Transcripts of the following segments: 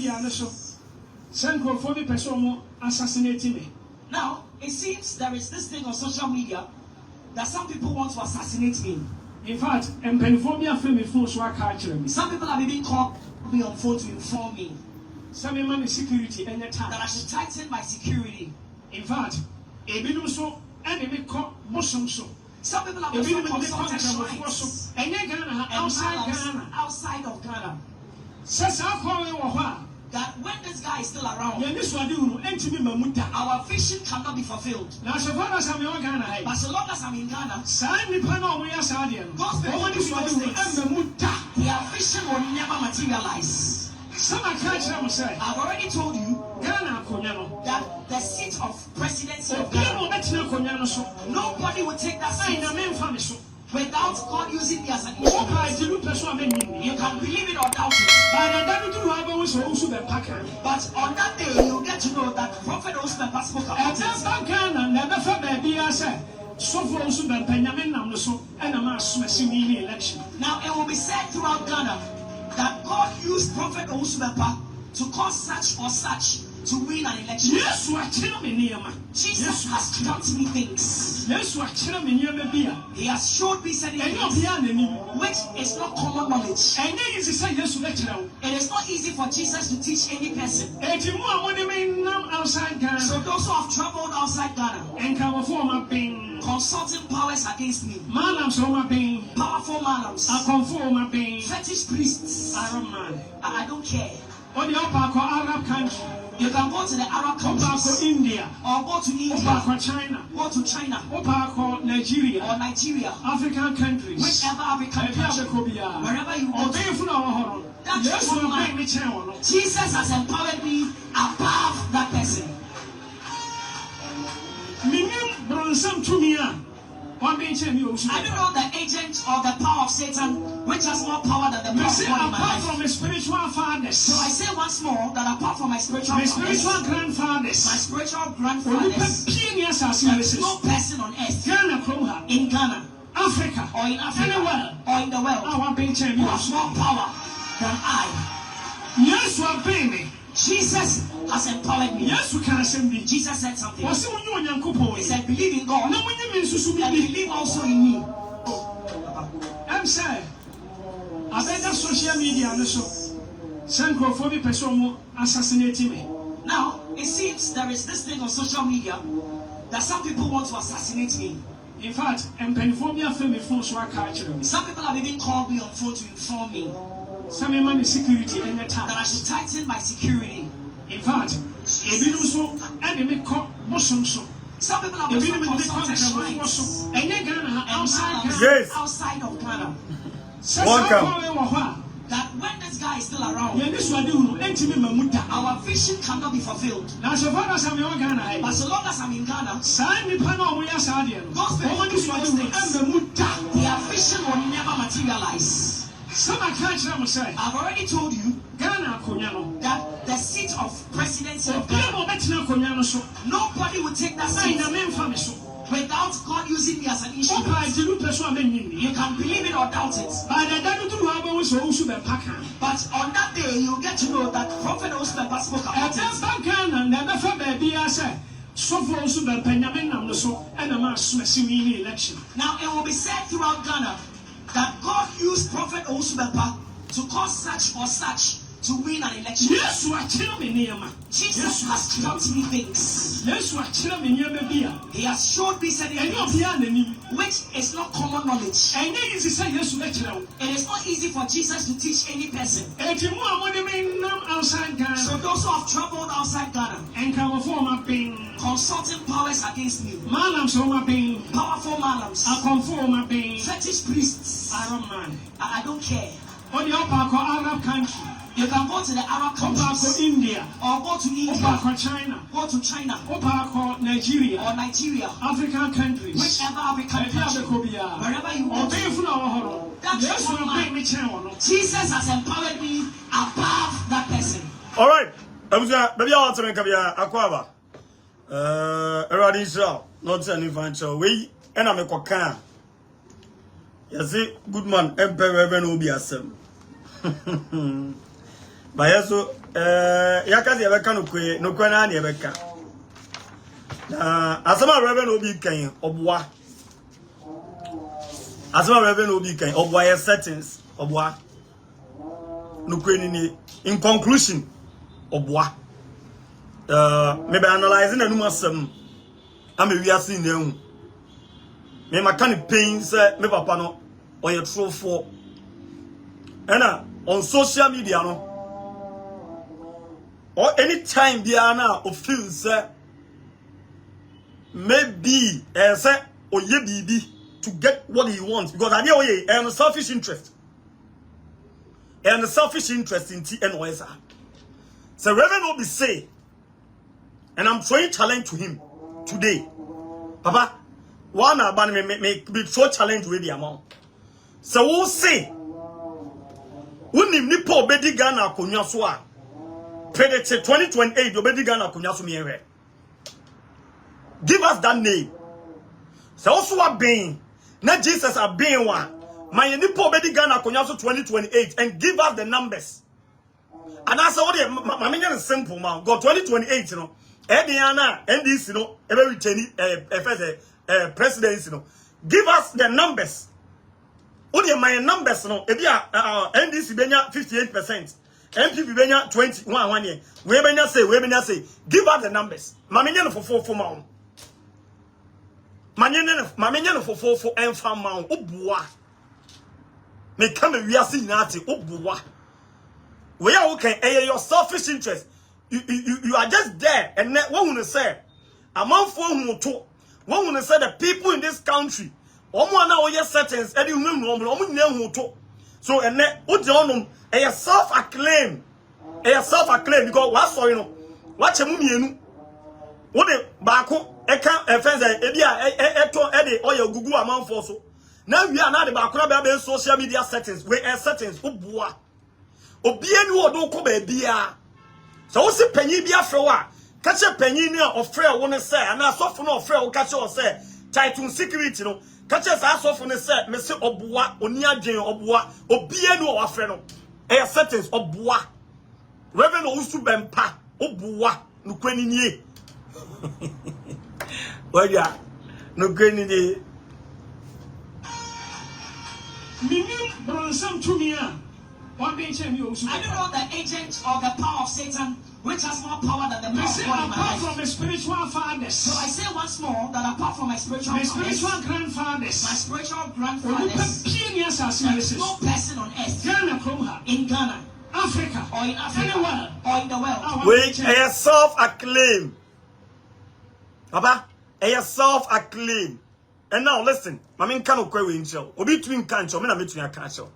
media so Sanko for me person assassinating me. Now, it seems there is this thing on social media that some people want to assassinate me. In fact, and penphobia film phone so I catch them. Some people have even called me on phone to inform me some man security and the time that I should tighten my security. In fact, a bit so enemy call Muslim so. Some people have also consulted shrines and Ghana outside of Ghana. Says I'll call you that when this guy is still around, our vision cannot be fulfilled. Now, so far as I'm in Ghana, but so long as I'm in Ghana, God's their vision will never materialize. I've already told you that the seat of presidency of Ghana, nobody will take that seat without God using me as an instrument. You can believe it or doubt it. But on that day, you'll get to know that Prophet Owusu Bempah spoke about it. Now, it will be said throughout Ghana that God used Prophet Owusu Bempah to cause such or such to win an election. Jesus has taught me things. He has showed me certain things which is not common knowledge. It is not easy for Jesus to teach any person. So those who have traveled outside Ghana, consulting powers against me, powerful malams, fetish priests, I don't care. Arab country. You can go to the Arab countries, India, or go to India, China, go to China, Nigeria, or Nigeria, African countries, whichever African country, wherever you go. That's Jesus has empowered me above that person. I don't know the agent or the power of Satan which has more power than the power of God in my life. From my spiritual fathers. So I say once more that apart from my spiritual grandfathers, there's no person on earth in Ghana, Africa, or in Africa, or in the world who has more power than I. Yes, baby. Jesus has empowered me. Yes, we can assembly. Jesus said something. He He said, believe in God and believe also in me. I'm sorry. I bet that social media also Sankophobia person assassinating me. Now, it seems there is this thing on social media that some people want to assassinate me. In fact, and penphobia film phone so I catch them. Some people have even called me on phone to inform me some man security and the time that I should tighten my security. In fact, a bit so enemy call Muslim so. Some people have also consulted shrines and outside of Ghana. Welcome. That when this guy is still around, our vision cannot be fulfilled. Now, so far as I'm in Ghana, but so long as I'm in Ghana, God's their vision will never materialize. I've already told you that the seat of presidency of Ghana, nobody will take that seat without God using me as an instrument. You can believe it or doubt it. But on that day, you'll get to know that Prophet Owusu Bempah spoke about it. Now, it will be said throughout Ghana that God used Prophet Owusu Bempah to cause such or such to win an election. Jesus has taught me things. He has showed me certain things which is not common knowledge. It is not easy for Jesus to teach any person. So those who have traveled outside Ghana, consulting powers against me, powerful malams, fetish priests, I don't care. Arab country. You can go to the Arab countries, India, or go to India, China, go to China, Nigeria, or Nigeria, African countries, whichever African country, wherever you go. Jesus has empowered me above that person. All right, maybe I'll tell you, Aquaba. Israel, not any financial way, and I'm a cocan. You see, Goodman, Emperor, will be a sim. Bayeso yakazi yabeka no kwe na yabeka. Asama Reverend Obi kan obwa. Asama Reverend Obi kan obwa your settings obwa. No kwe ni in conclusion obwa. Maybe analyzing and asem I'm a wiase nemu. Me makani pains me papa no or your true for. And on social media no or any time biana or feels maybe say or ye bibi to get what he wants because I know and selfish interest in TNOSA. So Reverend will be say, and I'm throwing challenge to him today, Papa. One about me be throw challenge with the amount. So we'll say. Wouldn't nipo obedi Ghana akonya so a predict 2028 obedi Ghana akonya so me. Give us that name. So also a being, not Jesus a being one. My nipo obedi Ghana akonya so 2028 and give us the numbers. And I said, what my meaning is simple, man. Go 2028, you know. Ediana, NDC, you know, every presidency, you know. Give us the numbers. Only my numbers no NDC benya 58%, MPP benya 21 1 year. We benya say give us the numbers. Mamenye no for ma. Mamenye no for enfa ma obuwa. Me come wiase nyati obuwa. We are okay your selfish interest. You are just there and what we say among for hu to what we say the people in this country Omo na oye settings edi hu no omo nyina hu to so ene odi onum e self acclaim because what sorry no what chemu mienu wo de baako e kan e friends edi a eto edi oye gugu amanfo so na wi na de baako na be social media settings we settings obuwa obi enu odo ko ba bia so wo se panyi bia frɛ wo a ka che panyi ni a ofrɛ wo ne sɛ ana asofo no ofrɛ wo ka che wo sɛ title security no Catch us off on the set, Mr. Obua, Onia Jane Obua, Obiano or Freno. A sentence Obua. Reverend Owusu Bempah Obua, no Quenini. Well, yeah, no Quenini. Mimi Bronsam to me. I don't know the agent or the power of Satan which has more power than the power of God in my life. From my spiritual fathers. So I say once more that apart from my spiritual grandfathers, my spiritual grandfathers, there is no person on earth in Ghana, Africa, or in Africa, or in the world. Wait, a self-acclaim. Papa, a self-acclaim. And now listen, I mean, cannot go in show. Or between cancho, men are between a cancho.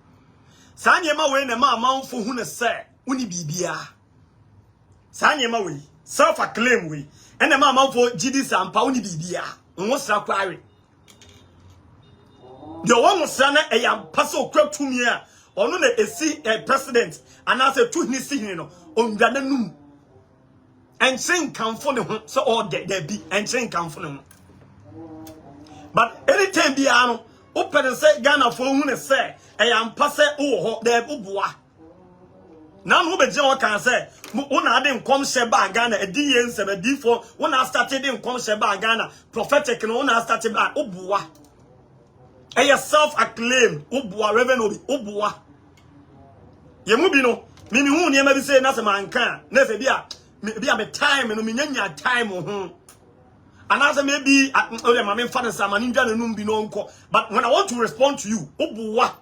Sanyema we na ma manfo hu ne se uni bibia Sanyema we self acclaim we and na ma manfo gidi sampa uni bibia nwo sra kware de wo musra na e ya pase okwa tumi a ono na esi president anase tu ni sihini no ondwa na num enchen kanfo ne ho so all there be enchen kanfo ne ho but anytime bia no open say Ghana for hu ne say e ya mpase wo ho de oboa na no be je o kan say wo na ade nkom hye ba Ghana edi ye nsem edi for wo na started de nkom hye ba Ghana prophetic no wo na started ba oboa e ya self acclaim oboa Reverend Obi oboa ye mu bi no mimi hu ne ma bi say na se manka na se bia me time no me nyanya time ho and as maybe my main father but when I want to respond to you, Obuwa,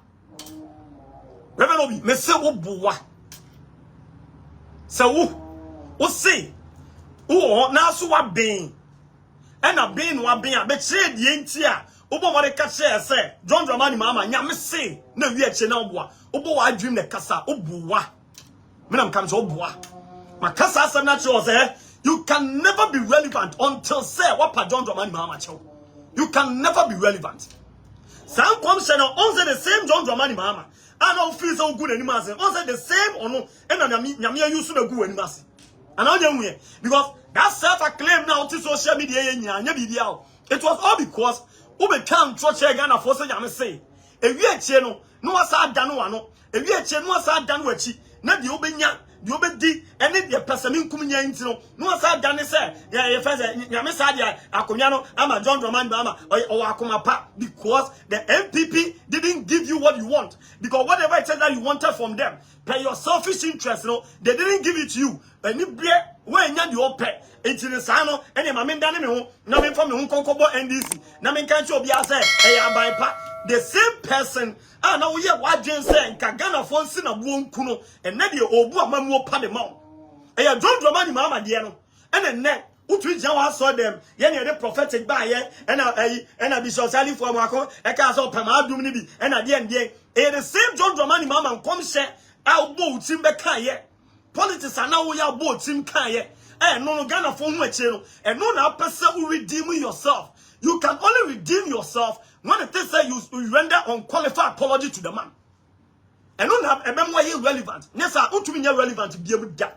Reverend Obi, me say Obuwa. So who say, oh, now so what being, and a being what being, but say the entia, Obo what catch say, John Dramani Mama, Yam say, no, we are Chenabwa, Obo, I dream the Casa, Obuwa, Madam comes Obuwa, my Assà.ssi.nαt say. You can never be relevant until say what John Dramani Mahama chow. You can never be relevant. Some comes channel on the same John Dramani Mahama. I don't feel so good anymore. On the same or no, and Yamia used to go and mass. And I don't know because that self-acclaim now to social media. It was all because Ube can't trust Ghana for say Yam say. If you channel, no asa dano, if you channel, no asa dano, na de obenya de obedi ene de person nkum nya ntino no sa dane say ye first nyame sa de akonya no ama John Dramani ama o akoma pa because the MPP didn't give you what you want, because whatever it says that you wanted from them per your selfish interest, no, they didn't give it to you. Any bre when nya de ope enti sa no ene ma me dane me ho na me fa me ho konkobo NDC na me kan che obi ase e ya ban pa. The same person now we are watching saying Kagana for sin a won kuno and Nadi Obu Amamu Pademon. A John Dramani Mama Diano and a net Utri Jawa saw them, Yenny the prophetic buyer and a Bishop Sally for Marco, a castle Pama Dumini, and at the end, the same John Dramani Mama come share our boats in Bekaye. Politics are now we are boats in Kaye, and no Ghana for channel, and no now person will redeem yourself. You can only redeem yourself when it say you render unqualified apology to the man. And don't have a memoir irrelevant. Yes, I want to be relevant to be able to die.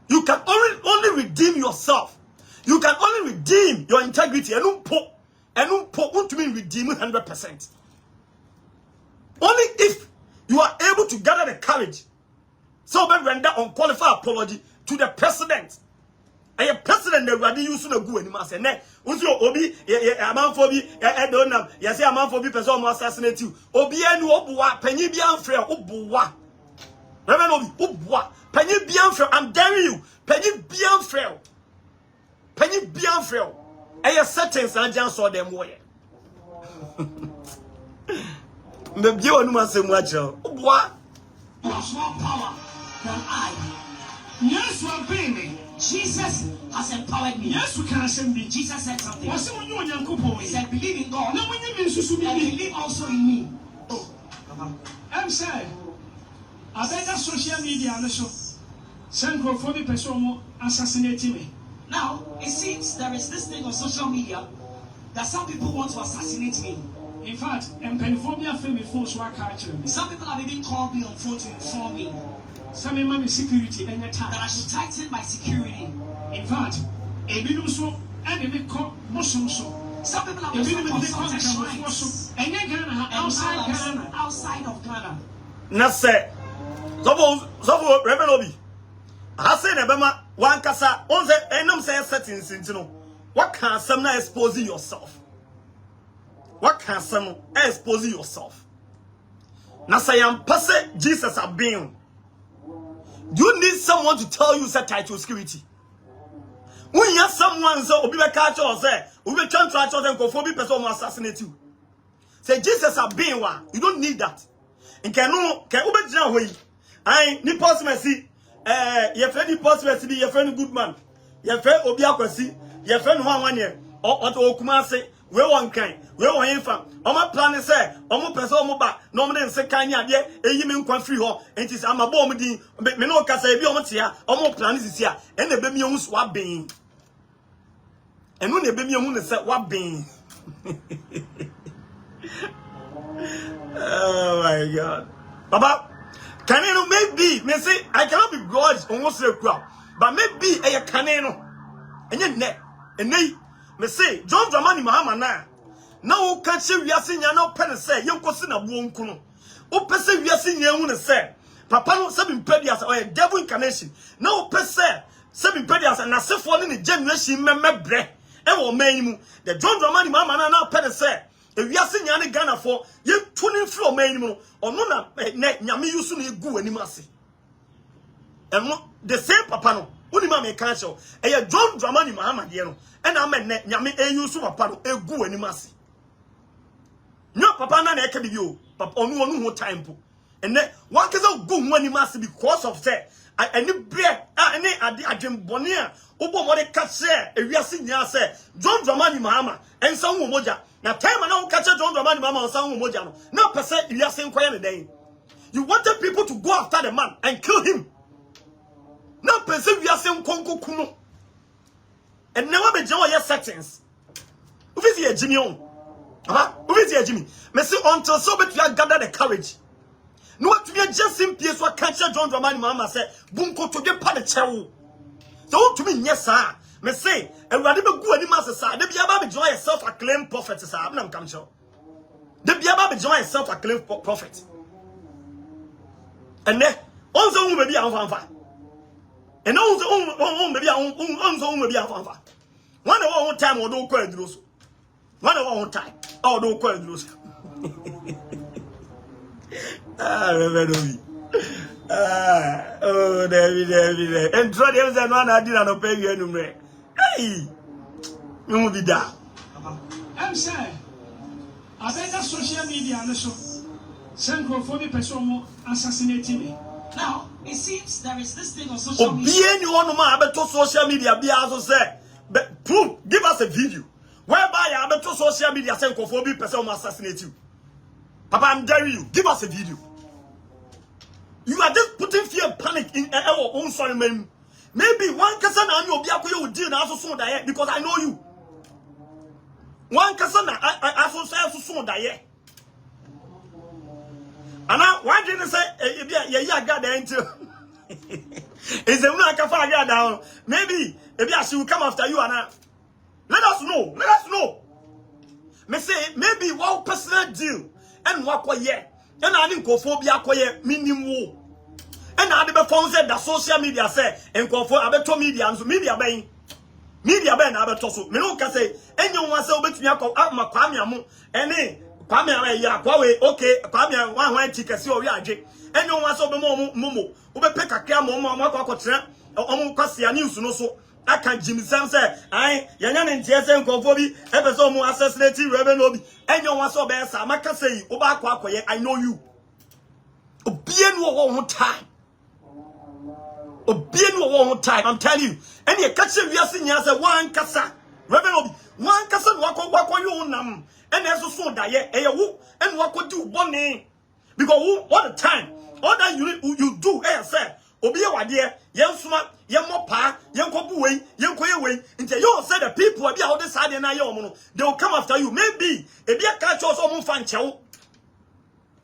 You can only redeem yourself. You can only redeem your integrity. And don't want to be redeemed 100%. Only if you are able to gather the courage. So then render unqualified apology to the president. A president that ready use no go anymore. Say, ne, unso obi a man for be donam. You say a man for be person will assassinate you. Obi enu obuwa penny bi anfre obuwa. Reverend obi obuwa penny bi anfre. I'm daring you. Penny bi anfre. Penny bi anfre. A settings and just saw them way. Me bi onu ma se mu acho. Obuwa. You have more power than I. Yes, you are paying me. Jesus has empowered me. Yes, we can send me. Jesus said something. He said, believe in God. No, when you mean to believe also in me. Oh, I'm saying, I bet that social media and so send for the person assassinating me. Now, it seems there is this thing on social media that some people want to assassinate me. In fact, and penphobia family force work actually. Some people have even called me on phone to inform me. Some money security and attack. That I should tighten my security. In fact, a bit so and a bit Muslim so. Some people have been consulted shrines and Ghana outside of Ghana. Nase, so Reverend Obi. I say Nebema one kasa on the enum say settings into no. What can some now expose yourself? What can some expose yourself? Nasa yam passe Jesus have been. Do you need someone to tell you that title security? When you have someone say obi be catch or say obi try to go for person will assassinate you. Say Jesus have been one. You don't need that. In can obi jina hoyi. Ai ni possibility your friend possibility be your friend Goodman. Your friend obi akwasi, your friend ho anwane o to Kumase. We won kan we won infam omo plan say omo person omo ba no omo den se kan nya de eyi me nkwa free ho enti say amabo omo din me no kasa bi omo tia omo plan sisi a ene be mi ehun so aben enu na be mi ehun ne say wa ben. Oh my God, Baba, can you know maybe me say I cannot be grudge almost a crowd, but maybe e can no enye ne enei me say John Dramani Mahama na o ka che wiase nya na o pe ne say yenkosi na buo nkuno o pe say wiase nya hu ne say papa no se bimpedias o devil incarnation na o pe say se bimpedias na sefo ne generation memebre e wo man mu the John Dramani Mahama na o pe ne say e wiase nya ne Ghana for ye tuni fri o man mu ono na nyame yusu na egu anim ase the same papa no uni ma me kan show e John Dramani Mahama de no and I'm a nyame eyusu papa no egu animasi. No papa na eke bibio papa onu ho time po. And then one kesa go ho animasi because of say any bread any adwembone a obo mo de ka share ewiase nya say John Dramani Mahama ensa wo moja na time na wo ka che John Dramani Mahama ensa wo moja no na pese ewiase nkoya ne den. You wanted people to go after the man and kill him. Na pese ewiase nkonko kuno. And never be Joe your settings. Who is here, Jimmy? Who is here, Jimmy? Me say until so bet you gather the courage. No what we are just in place what catch John Dramani Mahama say bunko to get part the chew. So to me yes sir. Me say and we be go ani master sir. They be able to join yourself acclaimed prophet sir. I'm come show. They be able to join yourself acclaimed prophet. And then onzo baby anfanfa and onzo baby onzo baby anfanfa one of time or don't call it those one of time or don't call it those oh David and try them and one I didn't pay you anyway. Hey, you will be there. I'm saying, I bet that social media and so send for the person assassinating me. Now, it seems there is this thing on social media. You want to social media, be also say, but proof, give us a video whereby I bet social media send for the person assassinate you. Papa, I'm daring you, give us a video. You are just putting fear and panic in our own son, man. Maybe one person and you'll be able to deal now so that because I know you. One person I so that and now why didn't say yeah got the into is the one can find down maybe she will come after you and let us know me say maybe one personal deal and what and I didn't go for be minimum and I never found that social media say and go for abeto media and media abeto me no can say anyone say obetumi akọ ma kwame amu ene kwame ya kwawe okay kwame wan ticket si o wi age anyone say obemo momo obepe kakra mo akọkọtira omo kwasia news no so aka jimsam say ai yanya ne ntie say nkofo bi epese omo assassinate rebe no bi anyone say obesa maka say oba akọ I know you obie no wo time time, I'm telling you. And you catch a reason, you say one cassa, Reverend, one cassa, walk on you nam, and there's a soon that and what could do one name because all the time, all that you do, say, Obi, what dear, young smart, young mopa, young copu, young quay away, until you say the people will be out this side and they will come after you. Maybe if you catch us on Fancho.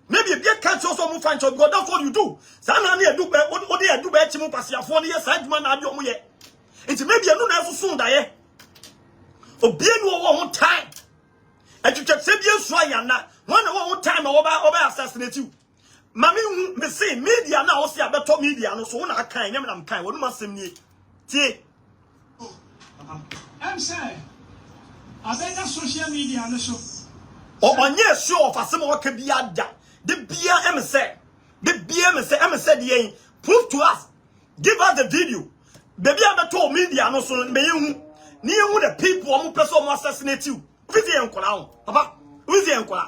Maybe if you catch us on Fancho, because that's what you do. Sana near do what they do better to pass your 4 years, side man, I don't yet. It's maybe a no soon that for being one time. And you can say, yes, why you're not one time over assassinate you. Mammy, me say media now, see about media, no so I can't, I'm kind, what must me? I'm saying, I bet that social media and so. Oh, on your show for some more can be at that. The BM said, the prove to us, give us the video. Baby, I told media, no so may you near the people who person assassinate you. With the uncle, Papa, with the uncle.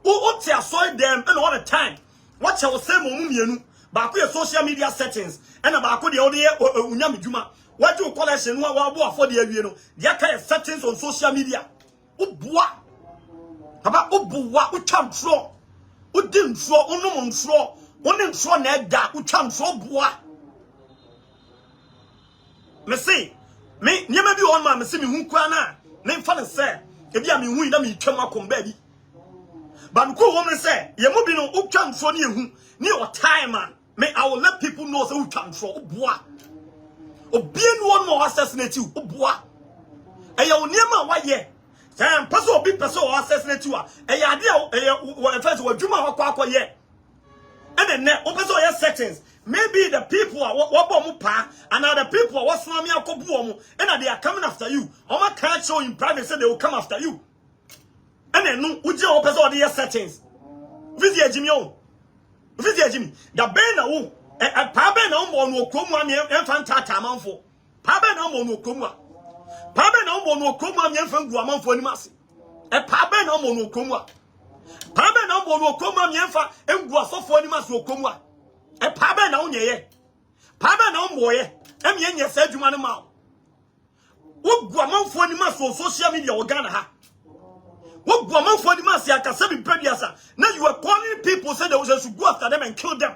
Who saw them and all the time. What shall say, Mumumianu, but we social media settings and about the audio Unyami Juma. What you call us and what for the aviano? The kind of settings on social media. Ubwa, Papa, Ubwa, Ucham. Who didn't throw, no throw, one throw net that, who can't throw bois. Me say, me, never be on my missing who cana, name fun say, if you are me, we don't me come up on baby. But go woman say, you will be no who can't throw you, near time, man. May I will let people know who can't throw bois. Or being one more assassinate you, bois. And you will near my way yet. Sam, person be person assassinate you. A first were Juma or ye. And then open your settings. Maybe the people are what and other people are what's mommy and they are coming after you. Or my can't show in private say they will come after you. And then no, would you open all the settings? Visit Jimmy. Visit Jimmy. The Ben a paben no come and fantata man for. Paben no come. Pabe na mbo no kroma miemfa ngu amanfo animase e pabe na mbo no kroma pabe na mbo no kroma miemfa ngu asofo animase okroma e pabe na unyeye pabe na mbo ye e mienye sa adwuma ne ma wo gu amanfo animase on social media wo Ghana ha wo gu amanfo animase akasa bi pediasa na you are calling people say they should go after them and kill them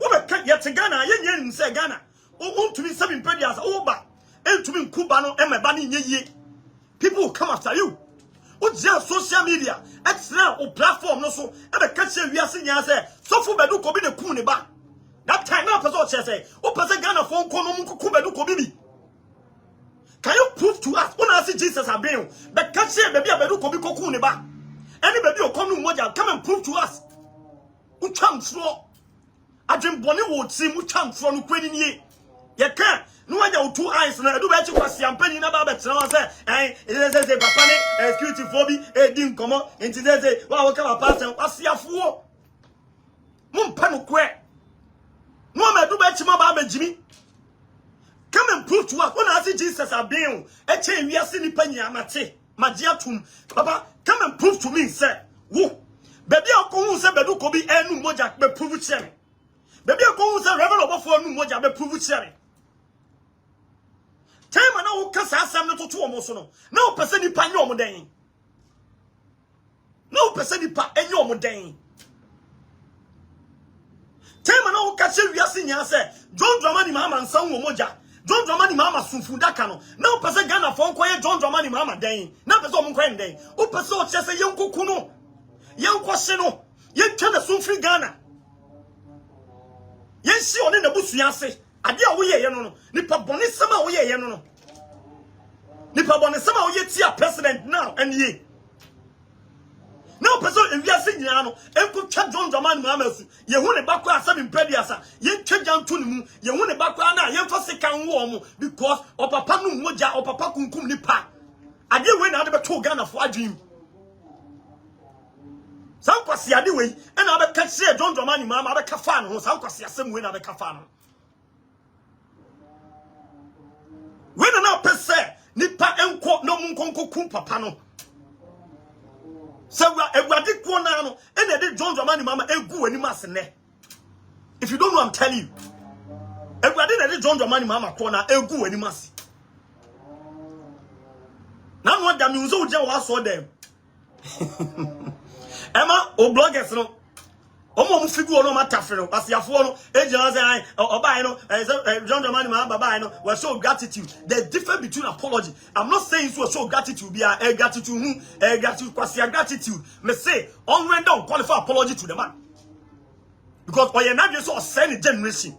wo be yet Ghana ye nim say Ghana wo to be 7 pediasa wo ba to be Kubano and my banning ye. People will come after you. What's your social media? Extra or platform no so and the catcher we are seeing say so for bedu ko be the kuniba. That time now person say o person Ghana phone call no ku bedu ko bibi. Can you prove to us when I see Jesus have been the catcher baby bedu ko bi ko kuniba. Any baby o come no moja come and prove to us. Who comes through adwen bone wo ti mu twanfro no kwani nie ye kan no anya 2 eyes na edu ba chi kwasi ampani na ba betra wa say say papa ne security phobia di nkomo enti say wa wo ka papa say asiafo mum pa no kwe no ma edu ba chi ma ba magimi. Come and prove to us when I see Jesus have been a chain we are seeing Panyamate, Magiatum. Papa, come and prove to me, sir. Woo. Baby, I'll go say Bedu Kobi and Moja be prove it. Baby, I'll go say Reverend of for Moja be prove it. Time and now Casa not to almost no person in Panyo Modain. No person in Panyo Modain. Time and now catch we are seeing say John Dramani Mama and Son Moja. John Dramani Mama Sunfundaka no. Now person Ghana for quiet John Dramani Mama day. Now person Mukwen day. O person just a young kuno. Young Kwaseno. Yen turn the Sunfree Ghana. Yen see on in the bush yase. Adia we ye no. Nipa boni sama we ye no. Nipa boni sama we ye president now and ye. Now person if we are saying no, enko twa John Dramani Mama su. Ye hu ne bakwa asem impediasa. Ye twa janto ne mu. Ye hu ne bakwa na ye fa sekan wo mu because o papa no moja o papa kunkum nipa. Ade we na ade beto Ghana for adwim. San kwasi ade we e na be ka se John Dramani Mama be ka fa no san kwasi asem we na be ka fa no. We na pese nipa enko no mu nkonko kum papa no. So Egwadi Kwona no and they John Dramani Mama egu animas ne. If you don't know, I'm telling you. Egwadi they John Dramani Mama Kwona egu animas. Now what them use oja wa so them. Emma o bloggers no. Omo mu figu no matafre no. Asiafo no ejina say obai no John Dramani Mama baba no we show gratitude. There's difference between apology. I'm not saying so show gratitude be a gratitude gratitude kwasi gratitude. Me say on when don't qualify apology to the man. Because oye na just so send generation.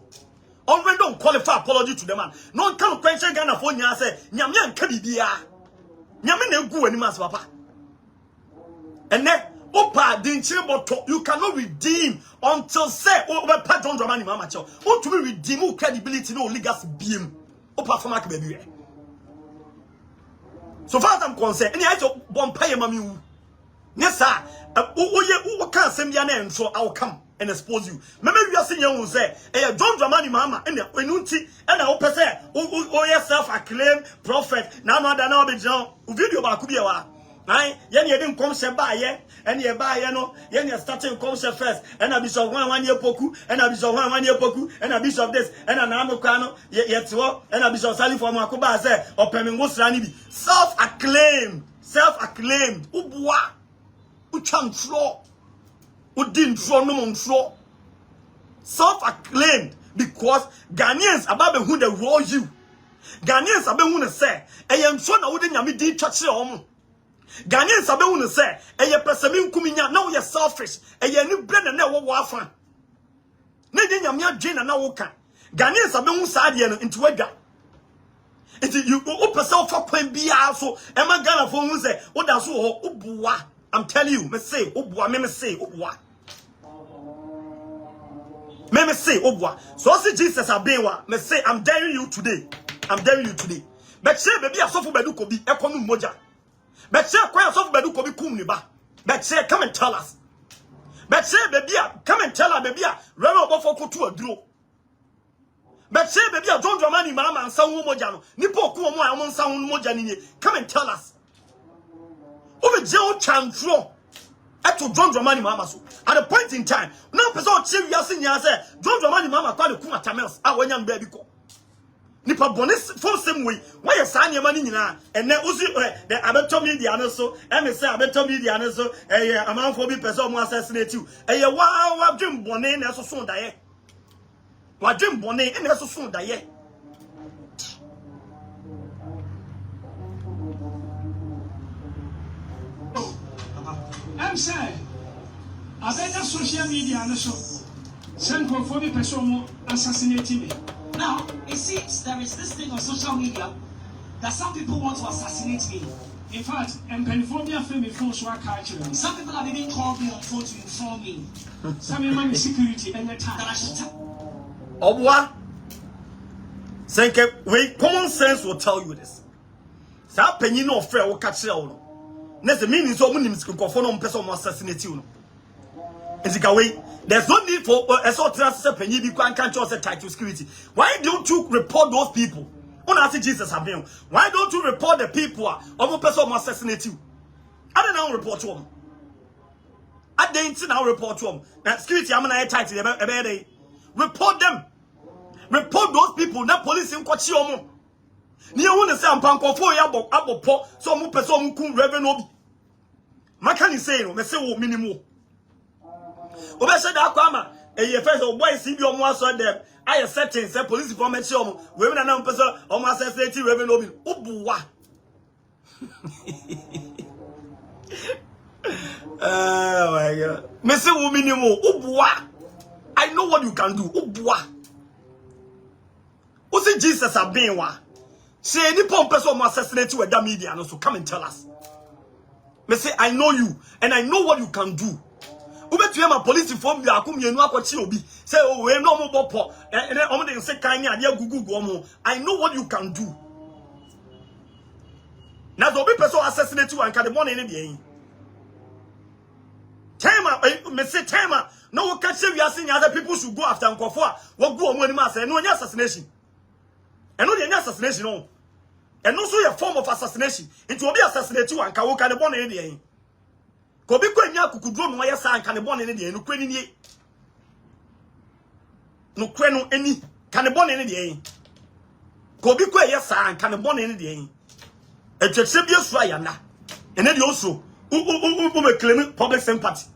On when don't qualify apology to the man. No kan question Ghana for nya say nyame anka bibia. Nyame na egu animas papa. And then Opa dinche boto you cannot redeem until say Opa John Dramani Mama cho. Want to be redeem credibility no legacy beam. Opa for mark baby. So far as I'm concerned, any I to Bempah mami. Yes sir. O can send me an end so I'll come and expose you. Maybe we are saying you say John Dramani Mama and enunti and I hope say yourself acclaimed prophet. Now no be John. Video ba kubi wa. Aye, yen ye didn't come se ba ye, and ye ba ye no, yen ye starting come se first, and a bishop 1 year poku, and a bishop 1 year poku, and a bishop this, and an amokano, yet to, and a bishop Sally from Makuba say, or Pemingosrani, self-acclaimed, Ubwa, Ucham floor, Udin floor, no mon floor, self-acclaimed, because Ghanaians about who they roll you. Ghanaians about who they say, and I'm sure I wouldn't have me touch your Ghanaians abe who say, "Eye pesemi nkuminya na wo selfish, eye ni brand na wo afa." Na de nyamia dwen na wo ka. Ghanaians abe hu sa de no nti wadwa. Nti you o pese for kwan bia so, e ma Ghana fo hu say, "O da so ho obuwa." I'm telling you, me say obuwa, me say obuwa. Me say obuwa. So see Jesus abewa, me say I'm daring you today. But say baby asofo bedu ko bi e kono moja. But say kwaya so bedu ko bi kum ni ba. But say come and tell us. But say baby come and tell us baby rewe obofo ko tu aduro. But say baby John Dramani Mama ansa hu moja no. Nipo ko mo a mo ansa hu moja ni. Come and tell us. Obe je o chantro. Eto John Dramani Mama so. At a point in time, now person che wi ase nya say John Dramani Mama kwa de kum atamels a wanya mba bi ko. Nipa bonus for same way. Why you sign your money now? And then also the abeto media no so. And say abeto media no so. A man for be person mo assassinate you. Wa dream bonne na so so daye. Wa dream bonne na so so daye. I'm saying abeta social media no so. Send for be person mo assassinate me. Now, it seems there is this thing on social media that some people want to assassinate me. In fact, some people have even called me on phone to inform me some money security and the time that I should Obwa. Senke, we common sense will tell you this. Sa penny no fair will catch you. Next, the meaning is only conform on person assassinate you. There's no need for a sort of penny because can't trust a title security. Why don't you report those people? Jesus have been. Why don't you report the people of person assassinate you? I don't know report to them. I didn't now report to them. Now security I'm gonna title them. Report them. Report those people. Now police in Kwachi. Niye wona say ampanko fo ya abopo so mo person mo kun revenue. Maka ni say no me say wo minimum. Obe say da kwama e first of boys bi omo aso dem aye setting say police for me omo we na na person omo assassinate revenue bi obuwa. Oh my God. Me say wo minimum obuwa. I know what you can do. Obuwa. O say Jesus have been wa. Say any person who assassinate you at that media, and also come and tell us. Me say I know you and I know what you can do. Ube to my police inform you akum yenu akwachi obi. Say oh we no mo bopo. And then omo dey say kan ya dey gugu omo. I know what you can do. Now the person assassinate you and can the money in the time me say time no we catch we are saying other people should go after nkofo what go omo ni ma say no any assassination. And no the assassination no. And also a form of assassination. It will be assassinated you and can walk at the born in the end. Kobi kwenya kukudro no yesa and can the born in the end. No kweni ni. No kwenu any can the born in the end. Kobi kwe yesa and can the born in the end. A church na. And then also who may claim public sympathy.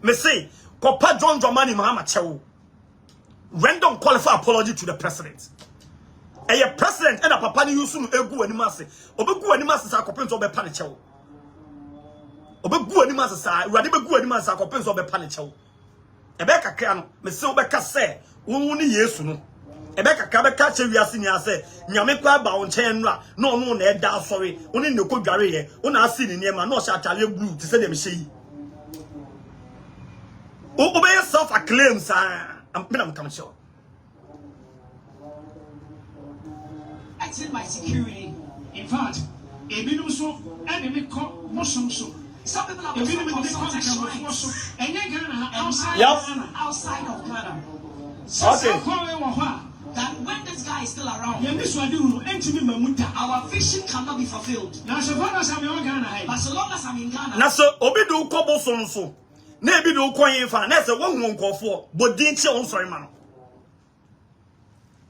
Me say Kopa John Dramani Mahama Chew. Random qualified apology to the president. A president and a papa ni yusu egu animase obegu animase sa akopento obepa ne chewo obegu animase sa urade begu animase akopento obepa ne chewo ebe kakra no me se obeka se wonu ni Yesu no ebe kakra beka che wiase ni ase nyame kwa ba won chen no a no no na eda asori oni ne kodware ye ona asi ni niema no sha atale blue ti se dem hye obey self acclaim sa am come show. In my security. In fact, a minimum so and a call Muslim so. Some people are outside of Ghana. Okay. That when this guy is still around, our vision cannot be fulfilled. But so long as I'm in Ghana. Now so obidu kobo so. Na ebidu kwan fa na se won nkofo bodin che on sorry man.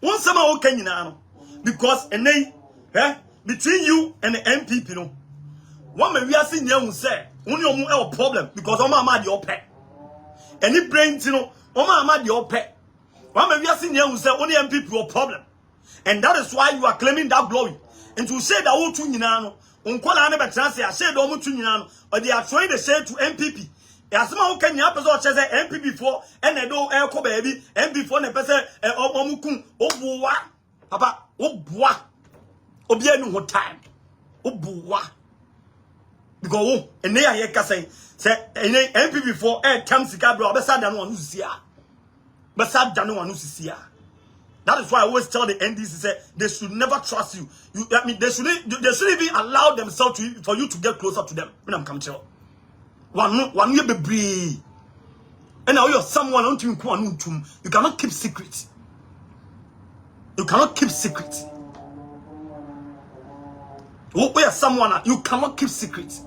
Won sama o kan nyina no. Because between you and the MPP, no, one may we are seeing you say only a problem because Oma mad your pet. Any brain, you know, Oma mad your pet. One may we are seeing you say only MPP your problem, and that is why you are claiming that glory. And to say that all to Ninano, Uncola never chance, I said almost to Ninano, or they are trying to say to MPP. As someone who can you episode says MPP for and they don't echo baby, MPP for the person, Omukun, Obuwa, Papa. Obwa obia nu ho time obwa because ene ya ye ka say ene MPP for time sika bro obesa da no anu sisia besa da no anu sisia. That is why I always tell the NDC say they should never trust you. I mean they shouldn't even allow themselves for you to get closer to them when I'm coming to one year be and now you're someone on to you cannot keep secret. You cannot keep secret. We are someone you cannot keep secret.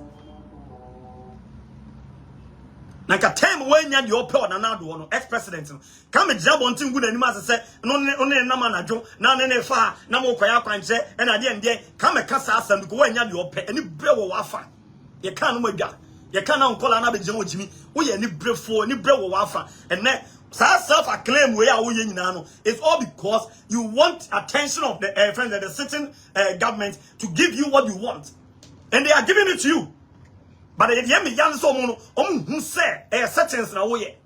Like a time when you your power na do no ex-president come a job on thing good anima say no na man adwo na ne fa na mo kwaya kwanche e na de ende come a kasa asem ko when you your pay any bre wo wafa ye kan no madwa ye kan na nkola na be je wo jimi wo ye ni brefo ni bre wo wafa and self-acclaim way it's all because you want attention of the friends and the sitting government to give you what you want, and they are giving it to you. But at the end, who say a sentence na way,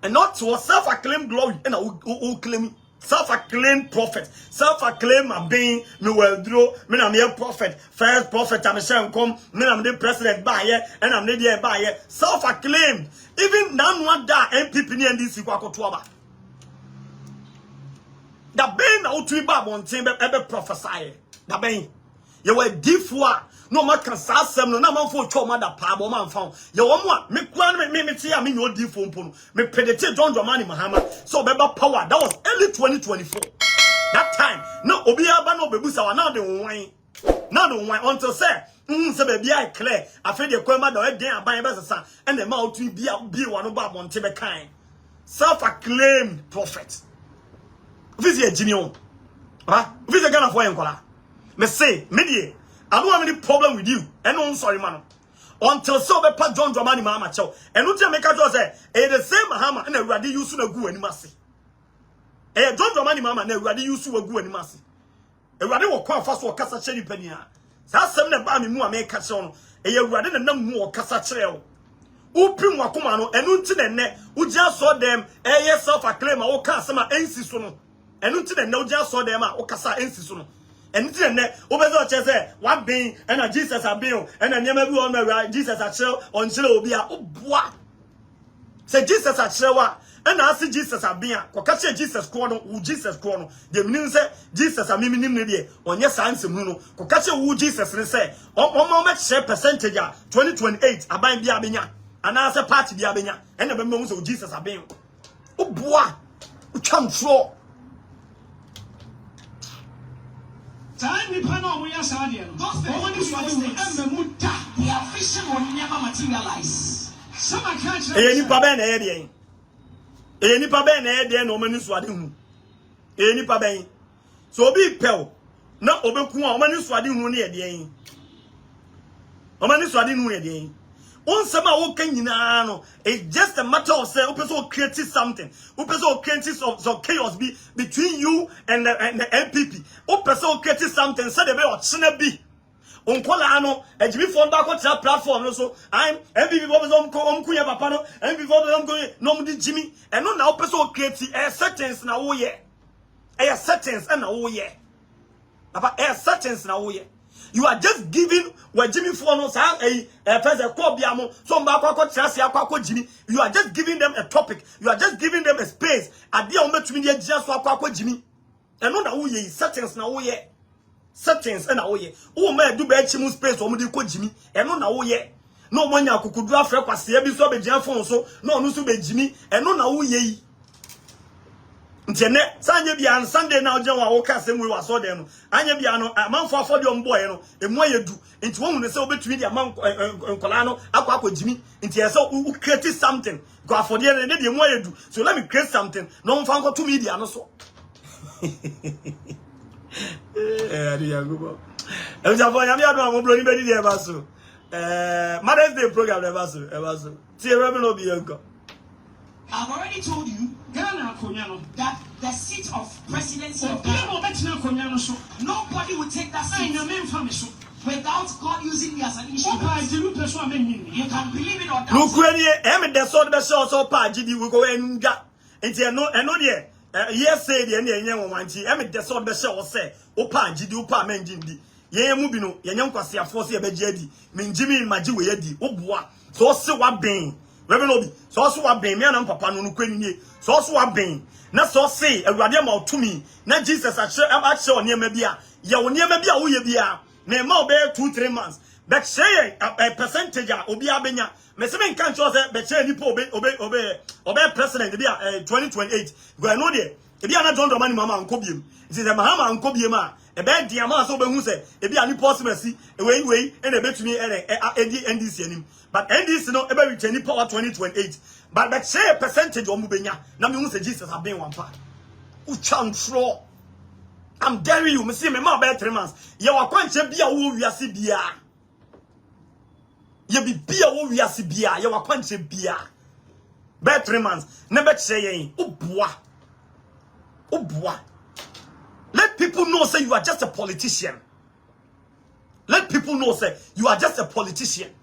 and not to a self-acclaimed glory and who claim self-acclaimed prophet, self-acclaimed being me well draw, me am the prophet, first prophet I'm saying come, me am the president by here, and I'm the by here, self-acclaimed. Even now, what that MPP and NDC kwakotuaba. Da ben na utui ba bonten be prophesy. Da ben. Ye were difua no ma kan sa asem no na manfo twa ma da pa bo man fa. Ye wo mo a me kwa me tie a me no difo mpo no. Me predict John Dramani Mahama so be power. That was early 2024. That time no obi aba no bebusa wa na de wan. Na de wan until say se baby I clear afi de kwema da e den aban be sesa and the ma utui bi wa no ba bonten be kan. Self-acclaimed prophet. Visit Jimmy. Visit Ghana for Enkola. Me say, me I don't have any problem with you. And no, sorry, man. Until so be pa John Dramani Mahama chow. And no tell me just say, the same Mahama and ready you soon go any mercy. John Dramani Mahama and ready you soon go any mercy. Ready will come fast for Casa Cherry Penia. That's seven ba me mu a make catch on. Ready na mu Casa Cherry. Upim wakoma no enu nti ne ugya so dem self acclaim a wo ka asema ensi so no enu nti ne ugya so dem a wo kasa ensi so no enu nti ne obeze o che se wa ben na Jesus abin na nyema bi on na Jesus a kire on kire obi a oboa se Jesus a kire wa na ase Jesus abin a ko ka che Jesus ko no u Jesus ko no de menim se Jesus a mimi nim ne de onye sanse mu no ko ka che u Jesus ne se o ma kire percentage a 2028 aban bia benya and as a party be abenya and the members of Jesus are being oh boy come floor time we pan on we are sadia they are fishing will never materialize some catch any paben any paben no mani swade hu any paben so obi pel na obeku a mani swade hu ne ede o mani swade hu ede Onsema wo kan nyina no it's just a matter of say person create something person create some chaos between you and the NPP person create something say the be o chena bi onkola no ejimi phone ba ko tra platform no so I'm NPP bo be omkunya papa no NPP bo be omkunya no mu di jimi eno na person create settings na wo ye settings na wo ye papa settings na wo ye. You are just giving where Jimmy for no say first a biamo so mbakwa trust akwa Jimmy. You are just giving them a topic. You are just giving them a space. Ade o metumi dey just akwa Jimmy. Eno na wo ye settings na wo ye. Settings na wo ye. O ma do be chimu space o mo dey ko Jimmy. Eno na wo ye. No mo nya akukudu afre kwase bi so be gian phone so no onu so be Jimmy. Eno na wo ye. Ntene sanye bia on Sunday na oje wa wo ka asem we wa so dem no anya bia no amanfo afode om boy no emu ayedu nti won ne se obetumi dia man nkola no akwa Jimmy nti ese u create something go afode ne de emu ayedu so let me create something no mfa nko to media no so ari yagubo e ja fo nyame adu amobro ni be di e ba so Mother's Day program e ba so ti e rebe no bi enko. I've already told you that the seat of presidency of Ghana, nobody will take that seat without God using me as an instrument. You can believe it or not. Look, when you the sword the show so party, we go and get into no yes, say the end one tea. The sword the show say, Opa, Gidi, Opa, Menjindi. Ye mubino, Yan Kwasia Force Jedi, Min Jimmy, Maji, Yedi, Obwa, so say what bang. Reverend Obi, so also what ben me and papa no kwenye, so also what ben. Na so say Awurade ma to me. Na Jesus actually near mebia. Ya near mebia wo ye bia. Na ma obe 2-3 months. But say a percentage obi abenya. Me se men kan cho say be say ni po obe president bia 2028. Go no there. E bia na John Dramani mama anko biem. It is a mahama anko biem a. E be dia ma so be hu say e bia ni possible si e wey e na betumi e NDC anim. But NDC no ebe return power 2028. But say a percentage o mubenya. Na me hu say Jesus have been one part. Uchantro. I'm daring you. Me see me ma be 3 months. Ye wa kwanche bia wo wiase bia. Ye bi bia wo wiase bia. Ye wa kwanche bia. Be 3 months. Na be che yen. Oboa. Let people know say you are just a politician. Let people know say you are just a politician.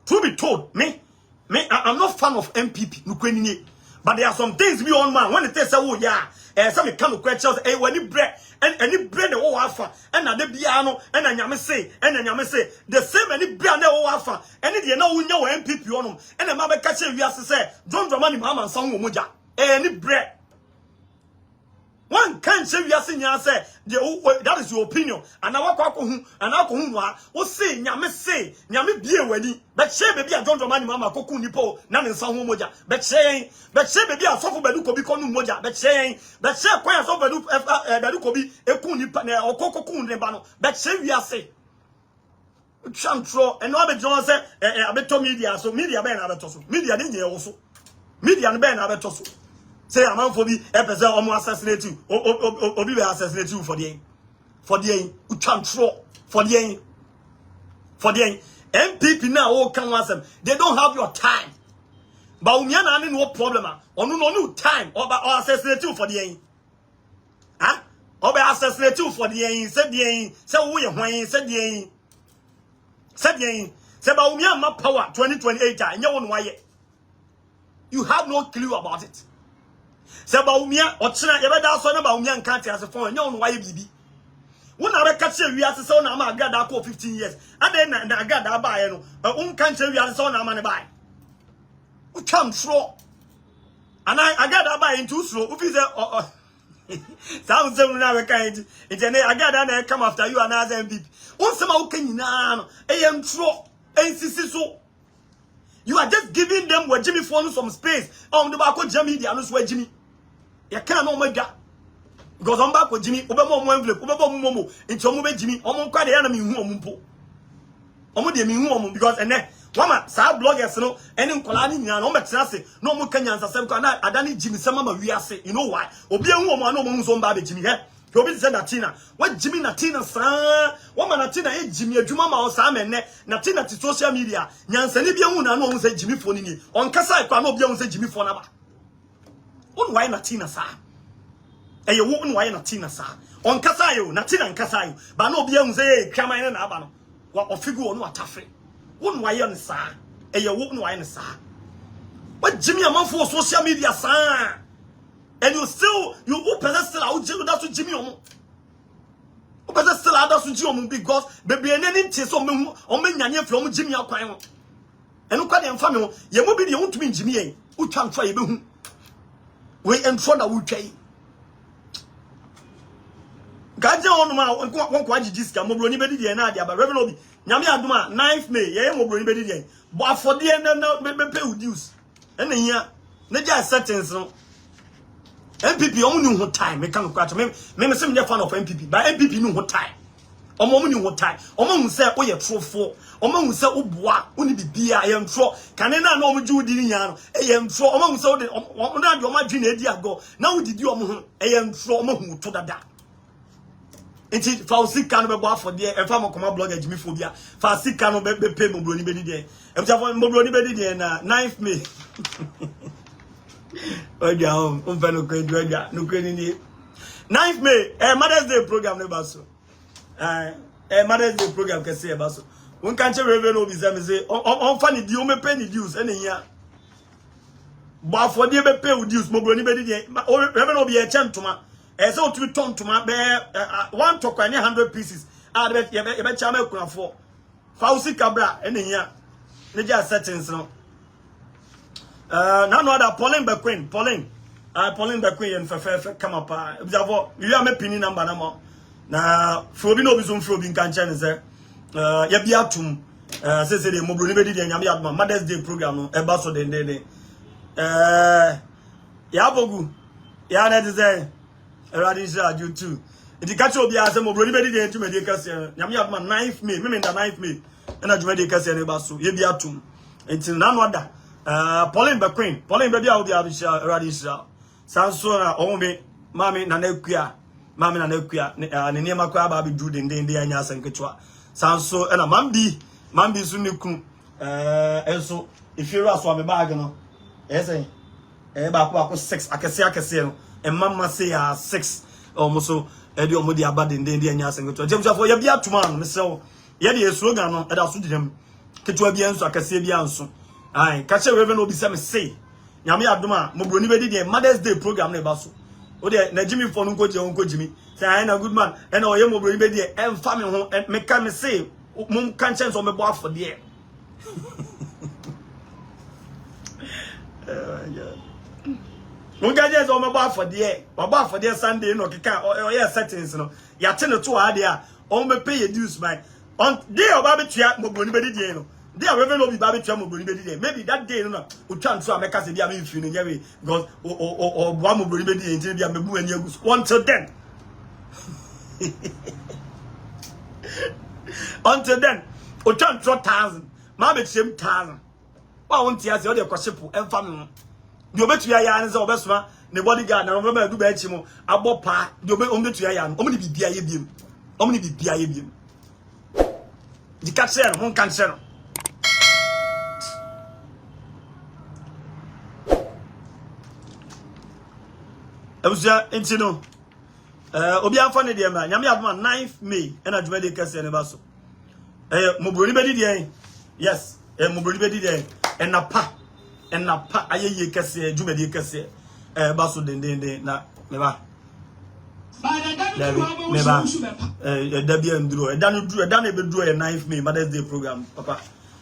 To be told, I'm not fan of MPP. But there are some things we on man. When it says, oh yeah, some kind of questions, when you bread and any bread the whole alpha, and the piano, and then you say, the same any bread the whole alpha, and it you know MPP on them, and the mother catching we have to say, John Dramani Mama and Song Muja, any bread. One can't say we are saying that is your opinion. And I walk home and I come home. Say, Nyame say, Nyame be a wedding. But say, baby, I don't mind Mamma Coco Nipo, none in San Moja. But say, baby, I suffer Beduko become Moja. But say, quite so Beduko be a Kuni or Coco Kun Nebano. But say, we are say. Chantro and all the John said, I bet to media, so media ban Abetoso. Media didn't also. Media and ban Abetoso. Say a man for me, episode almost assassinate you, or be assassinate you for the chantro, for the MPP now all can answer them. They don't have your time. But we are no problem, or no time, or assassinate you for the huh? Or by assassinate you for the said the say we when said the say about me and my power 2028 and you won't why you have no clue about it. Say about me or China, you better son about me and can't as a phone, you know why BB. When I catch you, we have to say, I'm a god that 15 years. And then I got that buy, and country we have to say, I'm a buy. We come slow. And I got that buy in too slow. If you say, sounds so never kind. It's an I got that come after you and as MVP. Once I'm okay, now, I am slow. So. You are just giving them what Jimmy phone some space. On the back of Jimmy, the other way Jimmy. You can't know my God. Because I'm back with Jimmy, Obama envelope, Obama Momo, into Momo Jimmy, Omo quite the enemy who Mumpo. Omo de Mimu, because and then Wama, Sab bloggers, no, and in Colani, no Maxase, no more Kenyans, I don't need Jimmy, some of we are saying, you know why? Obia woman, no one's own baby Jimmy, eh? You'll be said Natina. What Jimmy Natina, sir? Woman Natina, Jimmy, Jumama or Sam and Natina to social media. Yansanibia, no one said Jimmy Fonini. On Casa, I know say Jimmy Fonaba. Why Natina, sir? And you won't why Natina, sir. On Casayo, Natina and Casayo, but no Bion say, come in and Abano. What of figure on what Taffy? Wouldn't why on sir? And you won't why sir? What Jimmy among for social media, sir? And you open still out that's what Jimmy Omo. Open still out that's what Jimmy because baby and any tis on me from Jimmy Aquino. And look at them family, you will be the own to me, Jimmy, who can try you. We in front of Uche. Gaja on my one quite discount, Mobroni Bedi and Nadia, but Reverend Yami Aduma, 9th May, yeah, Mobroni Bedi. But for the end, no, pay with use. And then here, Naja settings. MPP only know what time. Me can't catch me. Me say me fan of MPP, but MPP know what time. Omo know what time. Omo who say oh you true for. Omo who say oboa oni bibia I am true. Can na no omo ju di ni yan. I am true. Omo who say omo na de omo adwi na edi ago. Na wo didi omo ho. I am true. Omo hu to dada. Enti Fausi kan be bo afọ de e fa mo koma blogger Jimmy Phobia. Fausi kan no be pay mo broni be di de. E fa mo broni be di de na 9th May. Oja no kwedi no kwedi ni 9th May Mother's Day program ne baso Mother's Day program kese e baso won kan che reverend obi say on fa ni di o me pay ni dues ene hia bo afọ de be pay with dues mo bro ni be di reverend obi e che ntoma e say o tu ton ntoma be one tokwa ni 100 pieces a be ye be cha ma kunafo Fausi Cabra ene hia ne ja settings no no other Pauline Bequin, Pauline Bequin and Fefe come up. You are my pinning number now. Now, Frobi no bizum Frobi can channel, sir. Yabiatum, says the Mobility and Yamia Mother's Day program, a basso de day. Yabogu, Yana desire, a radisha, you too. If you catch up, you are some mobility to Medicas, Yamia 9th May, women the 9th May, and a Medicas and a basso, Yabiatum. It's none other. Pauline Bequin, Pauline Baby out the Radisha. Sansona, Ome, Mammy Nanequia, Mammy Nanequia, Nema Quababi Jude in the Anyas and Quechua. Sanso and a Mambi Sunikum, and so if you're a swami bargain, yes, about 6, I can say, and Mamma say 6 almost so, Edio Modia Bad in the Anyas and Quechua. James for Yabia to man, so Yadi slogan at our Sudim, Quechua Bianso, I can say Bianso. Aye, catch a revenue be some say. Yami Aduma, Mobroni Bedi, Mother's Day program ne basu. O de na Jimmy for Uncle Jimmy. Say I na Goodman, and o yemo Mobroni Bedi, and family home, and make me say, Mum can't chance on me bar for the air. no gaje zo me ba for there Sunday no keka o ye settings no ya te no to ade a o me pay dues by on day oba betua mobroni be die no day a reverend obi ba betua mobroni be die maybe that day no o twa nso ameka se dia me mfi no nyewe because o boa mobroni be die nti dia mebu ani agu until then until then o twa nso 1000 ma be chem 1000 wa won tia se o de kwashepo emfa me di obetua ya ne se obesoma ne bodyguard na no ba du ba echi mo abopa di obetua ya no omni bibia ye biem omni bibia ye biem di katsero mon kansero ebusia entino obi anfa ne de ma nyame aboma 9th May na djuma de kase ne baso mobroni bedi de yes mobroni bedi de enapa ayeye kase djuma de kase baso den na meba meba dabi andro edano bedro e 9th May Mother's Day program papa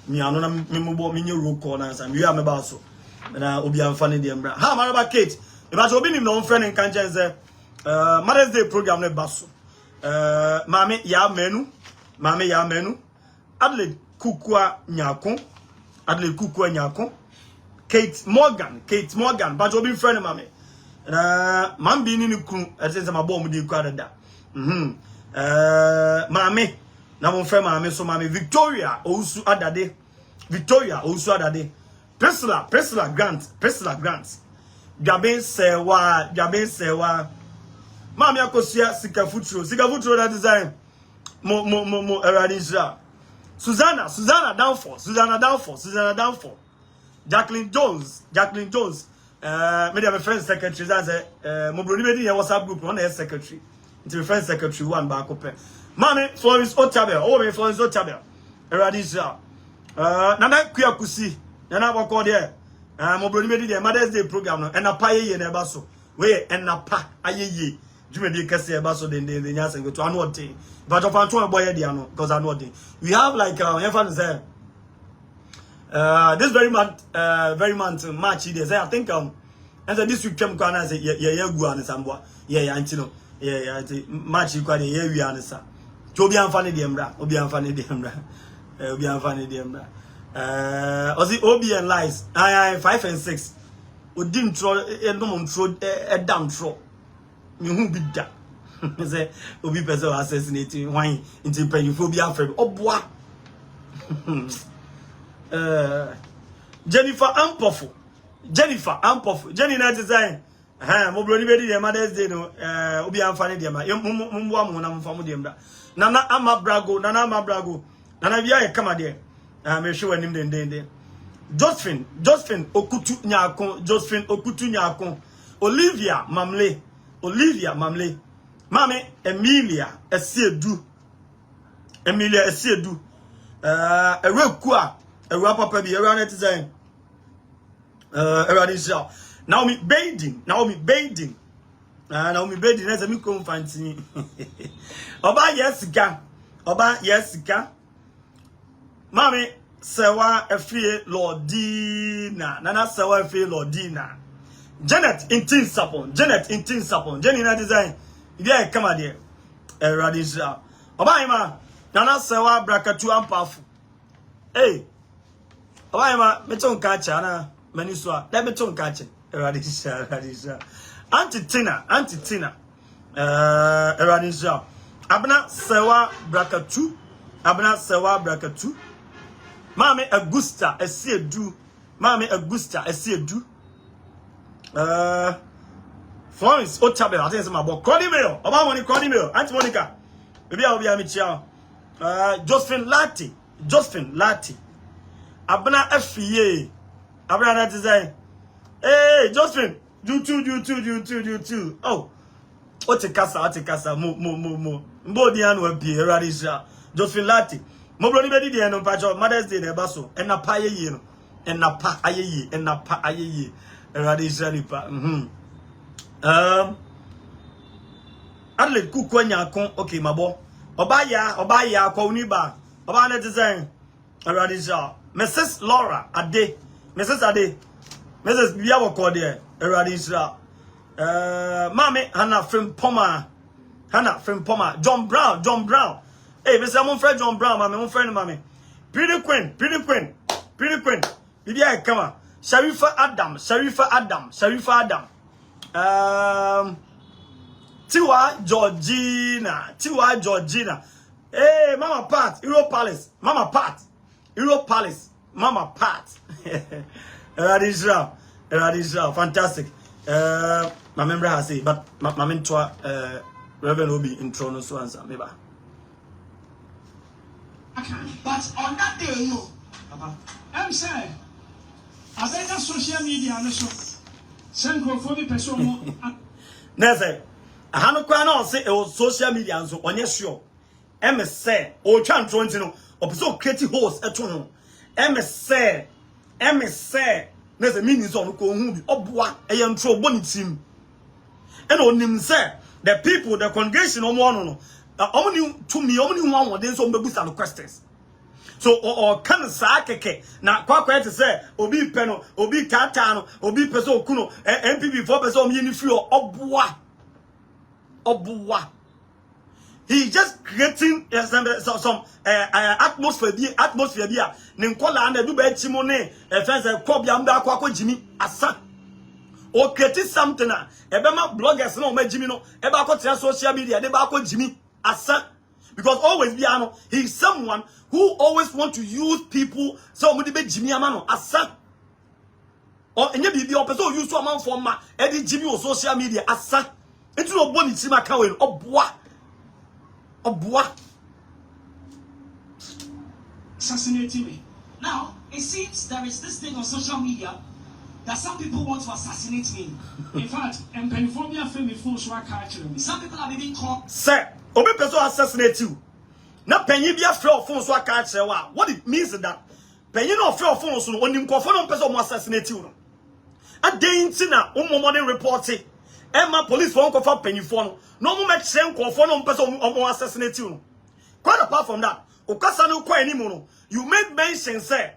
mi anu na mi mo mi nye roll call na sam wi ameba so na obi anfa ne de mbra ha maraba Kate eba so obi nim no friend nkan chense Mother's Day program ne baso mame ya menu Adelaide Kukua Nyakon Kate Morgan but obi friend mame man bi ni kun esense mabo mu di kwa dada mame na mo friend mame so mame Victoria Owusu Adade Priscilla Grant Jaben sewa mame akosia sikafutro that design mo eradisha Susanna Downfall Jacqueline Jones me dey my friend secretary that say mo broni be dey WhatsApp group on the secretary into my friend secretary one back up mame Florence Otabel eradisha nana kuyakusi nana boko there mo broni be dey Mother's Day program no enapa ye na eba so we enapa ayeye jumedi kase eba so den nyasa go to anode but of anto boy dia no because anode we have like everyone say this very month March this I think and this week kem kwa na say ye gu an samboa ye antino ye March kwa de ye wi an sa to obi anfa ne de mra ozi obi and lies 5 and 6 odi ntro no ntro dam tro me hu bi da say obi person assassinating why into penphobia afre oboa Jennifer Ampofu Jenny na design mo broni be di Mother's Day no obi anfa ne de ma mbo am na mfa mo de mda nana amabrago nana bia e kama de me hwe wanim den Josephine Okutu Nyakon Olivia Mamle mame Emilia Esiedu Ewekua Ewa papa bi ewa net design ewa dis Naomi Bading na se mi ko mfanti oba yesika mame sewa efie Lordina nana sewa efie Lordina Janet intin sapon Jenny na design dia kama de ewa dis oba ima nana sewa brakatu ampafu Obayama meton kacha na maniswa da meton kacha eradisha Auntie Tina eradisha abna sewa brakatu mame Augusta esiedu Florence Otabel I think say my boy Cordimeo oba money Cordimeo Auntie Monica baby obi am chia Josephine Lati abna afiye abna na design Josephine do two oh oti kasa mo mbodi anu abi eradisha Josephine Lati mo broni be di no pacho Mother's Day na eba so enapa ayeye no enapa ayeye eradisha lipa Adelaide Kukua Nyakon okay mabo obaya kwa uniba oba na design eradisha Mrs. Laura Ade Mrs. Bia wako there eradisha Mami Hannah Frimpoma. John Brown. Hey, Mr. Mon friend John Brown, my friend, mommy. Pretty queen. Bibi, come on. Sharifa Adam. Tiwa Georgina. Hey, Mama Pat, Euro Palace. Mama Pat. Radisha, fantastic. My member has it, but my mentor, Reverend will be in Toronto, so answer, maybe. But on that day, no. I'm saying, as I got social media, and so send for the person. Nese, I have no crown say it was social media, and so on your show. Say, or Chan Toronto, or so creative host at home. Say, there's a meaning on who obwa a young tro bonny team. And on him say, the people, the congregation, only to me, only one of them some babies and questions. So, or can a sake, now quite to say, Obi Peno, Obi Tatano, Obi Peso Kuno, MPB 4 person, Unifio, obwa. He just creating some atmosphere there. Ninkola and do be chimone, a fence a kobiamba kwako Jimmy Assà. Or create something. Ebema bloggers no me Jimmy no. Eba ko social media de ba ko Jimmy Assà. Because always biano, he's someone who always want to use people. So we be Jimmy Amano Assà. Or any bibi or person use to amount for ma. Edi Jimmy or social media Assà. Into no boni chima kawen obwa. Assassinating me. Now, it seems there is this thing on social media that some people want to assassinate me. In fact, and Penphobia film before so I catch them. Some people have even called. Sir, Obi person assassinate you. Now, penny be a fraud phone so I catch you. What it means is that penny no fraud phone so when you confirm person will assassinate you. A day in Tina, modern reporting. Emma police won't confirm penny phone. No more make same confirm person will assassinate you. Quite apart from that, Okasano kwa anymore. You made mention say,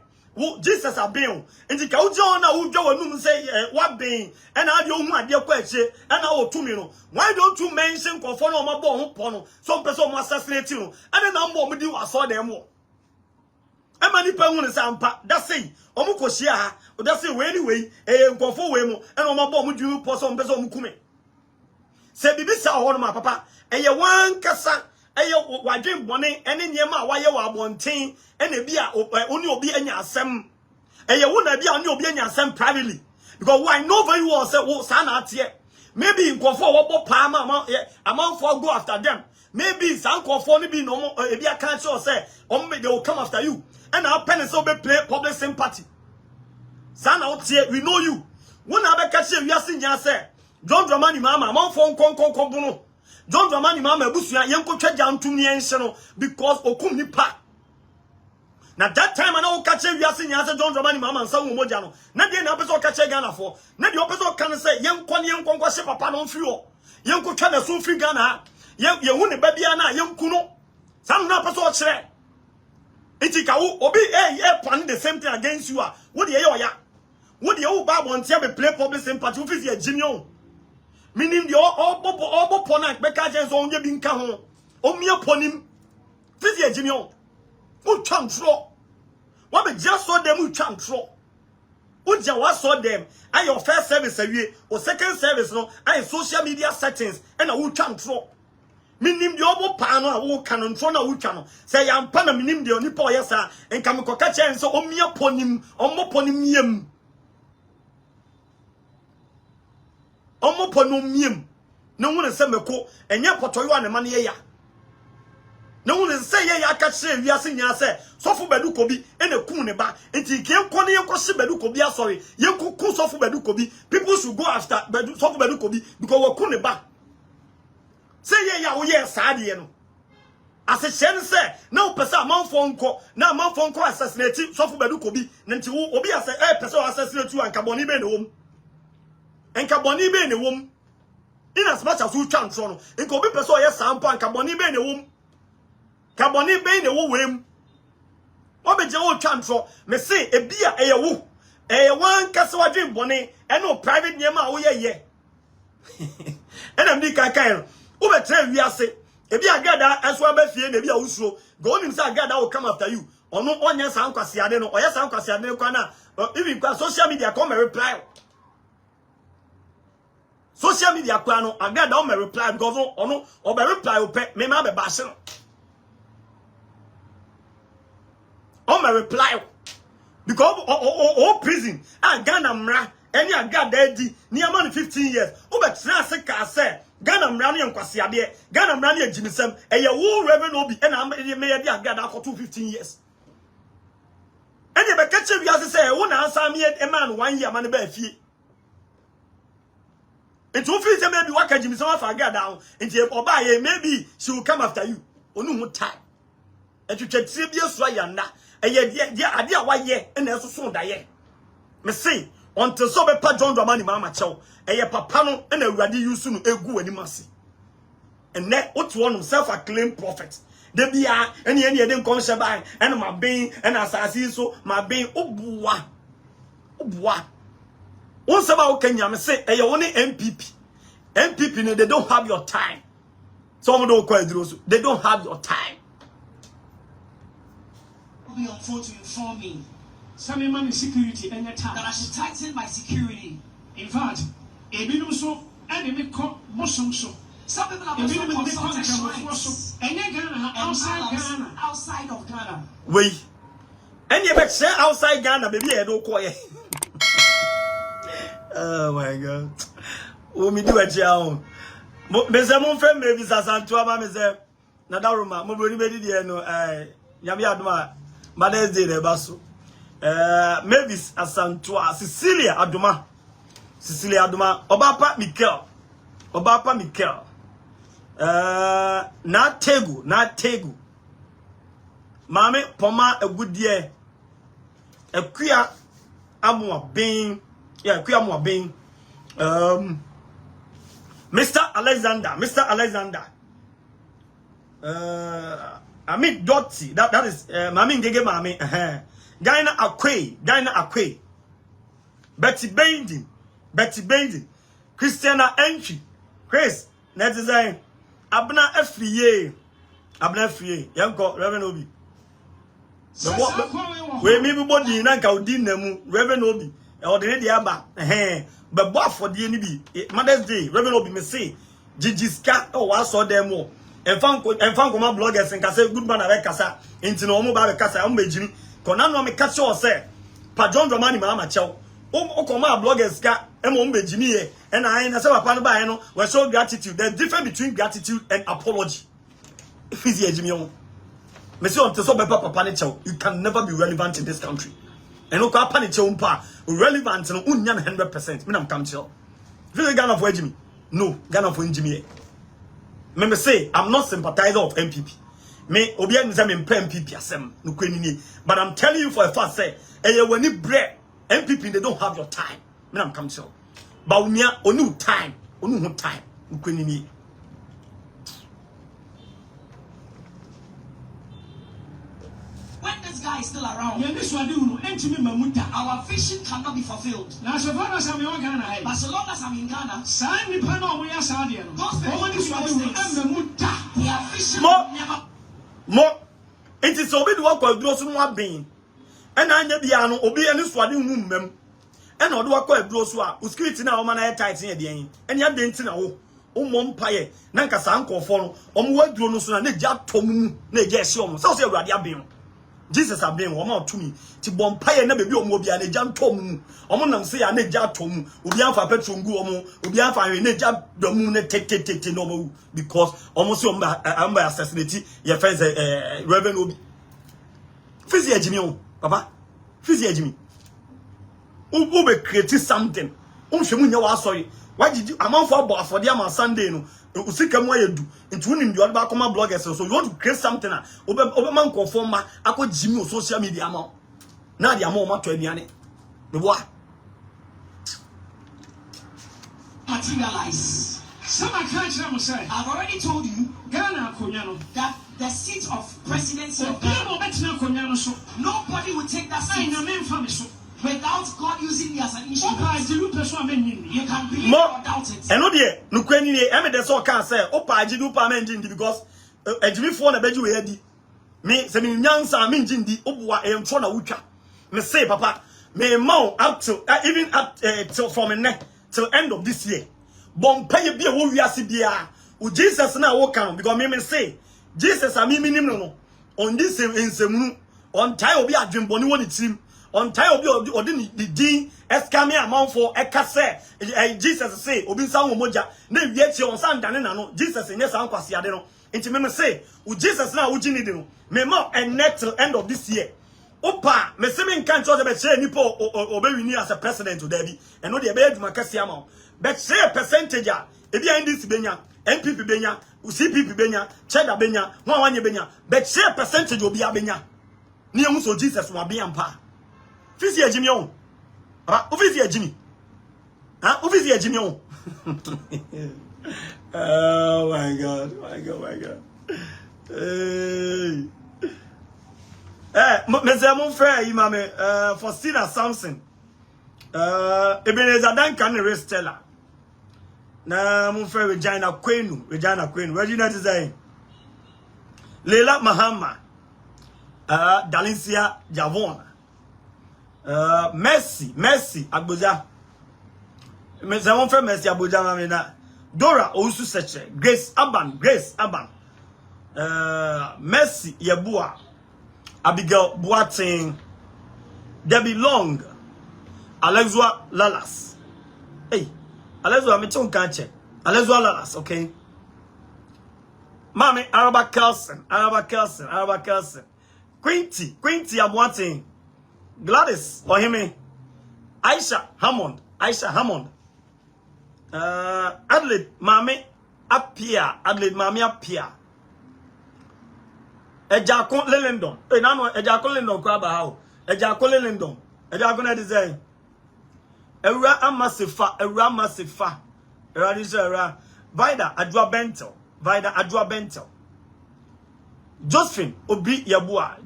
Jesus have been. And the Kaujona who go and say, what being, and I don't want your question, and I will 2 minutes. Why don't you mention confirm on my bone pono? Some person will assassinate you, and then I'm more with you. I saw them more. I'm a nipper on Sampa. That's it. Omukosia, or that's it. Anyway, a confirm wemo, and on my bomb with you, person person mukume. Say, Bibisa or my papa, and you one cassa. Ayo wadwen bone ene nyema waye wa bonten ene bia oni obi anya asem eye wo na bia oni obi anya asem privately because why know very well say wo sa na ate maybe nkofo wo bo pa amount for go after them maybe san nkofo ni bi no e bia kan say they will come after you and our parents will be play public sympathy san out here we know you when na be catch we asin nya say John Dramani mama amount for kon bunu John Dramani mama busuya yenko twaja ntumi ense no because okum nipa. Na that time na o kache wiase nya se John Dramani mama nsa wo moja no. Na de na peso kache Ghana for. Na de o peso kan se yenko ne yenko nkwa papa no mfi wo. Yenko twa na so mfi Ghana. Ye hu ne ba bia na yenku no. Sam na peso o kire. Iti ka wo obi plan the same thing against you a. Wo de ye oya. Wo de wo ba bontia be play public sympathy wo fi ye jimio. Meaning the all pona bekaje on ye bin ka ho omia ponim fizia jimio u twantro what be just saw them u twantro u ja wa saw them and your first service awie or second service no and social media settings and u twantro meaning the all pano a wo kan ntro na u twa no say yampa na meaning the onipa oyesa enka me koka chen so omia ponim omo ponim yem omo pono miem na wona se meko enye potoyo anema ne ya na wona se ye ya ka kire wiase nya se sofu bedu kobi ene kun ne ba enti ke enko ne enko se bedu kobi asori yenko kun sofu bedu kobi people should go after bedu sofu bedu kobi because we kun ne ba se ye ya wo ye saade no ase chen se na o pesa amanfo nko assassinate sofu bedu kobi nti wo obi ase pesa assassinate you anka boni be ne wom enka boni be ne wom in as much as you chant no enka obi person ye sampo anka boni be ne wom ka boni be ne wo wem obi je wo chant so me say ebia eye wo wan kase wadwen boni e no private nyema wo ye And I'm the kind over 10 years. If you are gada as well, maybe a Owusu go on inside gada will come after you. Or no one yes, Uncle Siadeno, or yes, Uncle Siadeno, even social media come and reply. Social media kwano aga da o me reply because ono o be reply o pe me ma be bash no o me reply because o prison and Ghana mra any aga da di near man 15 years o be tena se ka se Ghana mra ne nkwase ade Ghana mra ne agimisem eye wo reverend obi e na me ye di aga da for 15 years any be catch we as say wo na answer me e man 1 year man be afie. It will feel maybe what can you say for get down into oba maybe she will come after you. Onu mu time. And you can see be so yanda. And yeah, idea why ye and also so da ye. Me say until so be pa John Dramani mama chow. And ye papa no and awurade use no egu ani masi. And ne what one himself acclaimed prophet. They be any dem come sheba and my being and Assà.ssi so my being obuwa. Once about Kenya, me say, hey, you only MPP. MPP, they don't have your time. Some don't quite do. They don't have your time. I'll be on phone to inform me. Some man security and time. That I should tighten my security. In fact, a minimum so and a bit Muslim so. Some people are consulting and Ghana outside of Ghana. Wait. And you bet say outside Ghana, baby, I don't quiet. Oh my God. Oh, me do a job. Me say mon friend maybe Assà.ssi.nat me say na da roma mo body be di no nyame adoma Mother's Day le baso. Maybe Assà.ssi Cecilia Adoma Obapa Mikel na tegu Mame poma egudie ekua amwa bin. Yeah, Kuyamwa being Mr. Alexander. I mean Dotty. That is Mami Gege Mami. Gina Akwe. Betty Bending. Christiana Entry. Chris. Net design. Abna Friye. Yanko Reverend Obi. We maybe body na ka odi namu Reverend Obi. Or the lady aba but boy for the NB Mother's Day Reverend Obi me say Gigiska oh I saw them more and fan my bloggers and say Goodman ave kasa into no mo ba kasa am bejiri kona no me catch you say pa John Dramani mama chow o koma bloggers ka e mo bejini here and I na say papa no ba no we show gratitude. There's difference between gratitude and apology. If is here Jimmy on me say until so papa ne chow you can never be relevant in this country. And look up panic relevant and 100%. Me come tell. Really Ghana for Jimmy? No, Ghana for Jimmy. Me say I'm not sympathizer of MPP. Me obian say me MPP asem no kwenini. But I'm telling you for a fact say when you break MPP they don't have your time. Me come tell. But we onu time no kwenini. This guy is still around. Yeah, this one do our vision cannot be fulfilled. Now, so far as I'm in Ghana, but so long as I'm in Ghana, sign me panel we are Saudi. God's vision never. More. It is so big work of those who are being. And I never know obi any swadi mum. And all the work of those who are security now man tight in the end. And you have the intina o mom paye. Nanka sanko follow. Word drone so na jab tomu na jesio. So say Radi abin. Jesus have been one to me. To bompire na baby omo bia na jam tom. Omo nam say ya na ja tom. Obi anfa petrol ngu omo. Obi anfa na ja domu na tete no mo because omo say omo assassinate your friends Reverend Obi. Fizi ejimi o papa. Fizi ejimi. O be create something. O hwemu nya wa sorry. Why did you amount for about for the am Sunday no? Usika mo yedu into win the other come bloggers so you want to create something obe man conform ma akọ jimi on social media ma na dia ma o ma to aduane me boa materialize. I've already told you Ghana that the seat of presidency of Ghana, nobody will take that seat. without God using me as an instrument. You can believe or doubt it. And no dear, no queenie, the so can say, Opa, Jidu Pamenjin, because a Jimmy phone a bedroom ready. Me, sending young Samin Jindi, Obwa, and Trona Ucha. Me say, Papa, may mount up to even up till from a neck till end of this year. Bon pay be a woo yasibia. Jesus now walk on because me say, Jesus, I mean, no, on this in some on time will be a dream, bonny one it's him. On time will be or didn't the dean escame amount for a casse. Jesus say, Obin San Moja, then yet you on Sunday, no, Jesus in yes, Uncle Siadeno. Into me say, Jesus now, would you need to me more and next till end of this year. Opa, me se me can't choose about say nipo obey ni as a president to Debbie, and no the bed Macasiamo. But say a percentage, if you in this benya, NPP benya, CPP benya, Cheddar benya, one benya, but say a percentage will be a benya. Near Muso Jesus will be ampa. Fizzy Jimmy on. Ufizzy Jimmy. Ufizzy Jimmy on. Oh my God, my God, my God. Mr. Monfrey, you mame, for Sina Samson. Ebenezer Duncan Restella. Na Monfrey Regina Queen, Regina design. Leila Mahama. Dalincia Javon. Mercy Abuja. Mr. Monfrey Mercy Abuja Mamina. Dora Owusu Bempah Grace Aban. Mercy Yabua. Abigail Boating, Debbie Long, Alexua Lalas. Hey, Alexua Michon Kanche. Alexua Lalas, okay. Mami, Araba Kelson. Quinty Abuating, Gladys Ohime, Aisha Hammond. Adelaide Mami Apia. Ejakon Lelendon. Nano Ejakon Lelendon crab how. Ejakon Lelendon. Ejakon design. Era Amasifa. Era this era. Vida Adwa Bentel. Josephine Obri Yabua.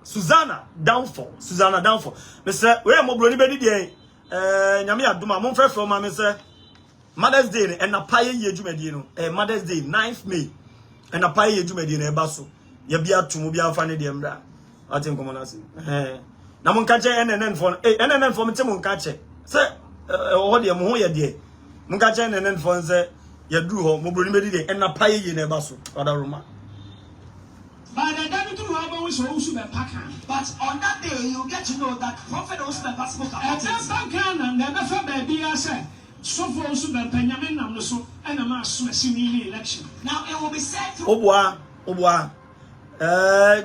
Susanna Downfall. Mr. Where mo broni bedi dey. Nyame aduma mo frɛ from Mr. Mother's Day and na paye ye dwumadi no. Mother's Day 9th May. And a pie you made in a basso. You be out to Mubia Fanny de Embra. I think come on, I see. Namon catcher and then for Timon catcher. Sir, what you moya dear. Munkacha and then for say, you drew home, Mubri and a pie in a basso. Other room. But I don't know how we saw Owusu Bempah. But on that day, you get to know that Prophet Owusu Bempah spoke about it. And never baby, I said. So for Owusu Bempah, Yamen so and a mass election. Now it will be said to Obwa.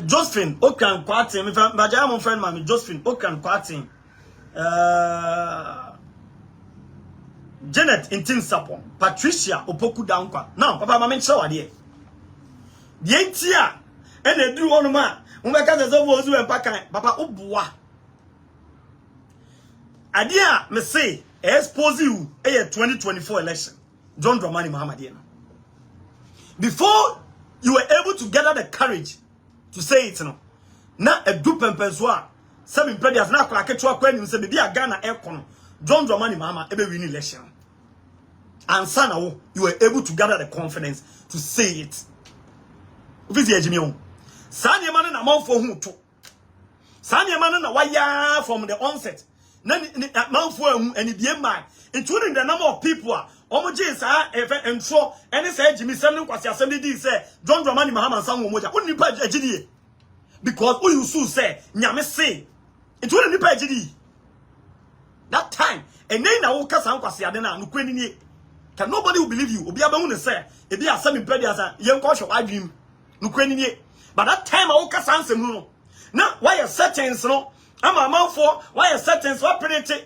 Josephine, Okan Quartin, if I'm my friend, Mammy, Josephine, Okan Quartin. Janet in Tinsapon, Patricia, Opoku Downqua. Now, Papa Mammy, so are the Yentia, and they do on man. Umaka is over Owusu Bempah, Papa Obwa. Adia, me say. Expose you a 2024 election. John Dramani Mahama. Before you were able to gather the courage to say it, no. Now a group and persua. Some impedias now crack it to a question say be a Ghana aircon. John Dramani Mahama ever win election. And Sanao, you were able to gather the confidence to say it. Visit Jimmy. Sanya man na mouth for who to. Sanya man na waya from the onset. And including the number of people and so and say Jimmy Samuel was assembly say John Dramani Mahama Samuel Moja wouldn't be because who you so say Nyame say it wouldn't be that time and then I will cast and can nobody will believe you obi abahun say e be assembly as a young coach of dream but that time I will cast answer no now why a certain no I'm a man for why a certain so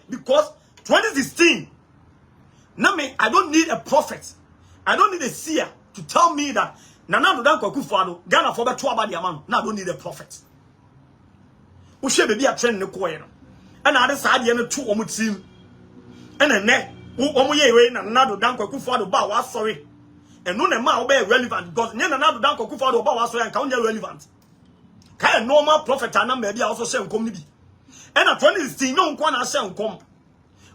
because 2016. Now me, I don't need a prophet. I don't need a seer to tell me that Nana do dan kwaku fado Ghana for beto aba dia man. Now I don't need a prophet. Wo hwe be bia trend ne koye no. And ade saade ne to omo team. And ene wo ye we Nana do dan kwaku fado ba wa sorry. And no na ma wo be relevant because nye Nana do dan kwaku fado ba wa sorry and ka wo relevant. Ka normal prophet anam be bia also share nkom ni bi. And at 2016, no one has said come.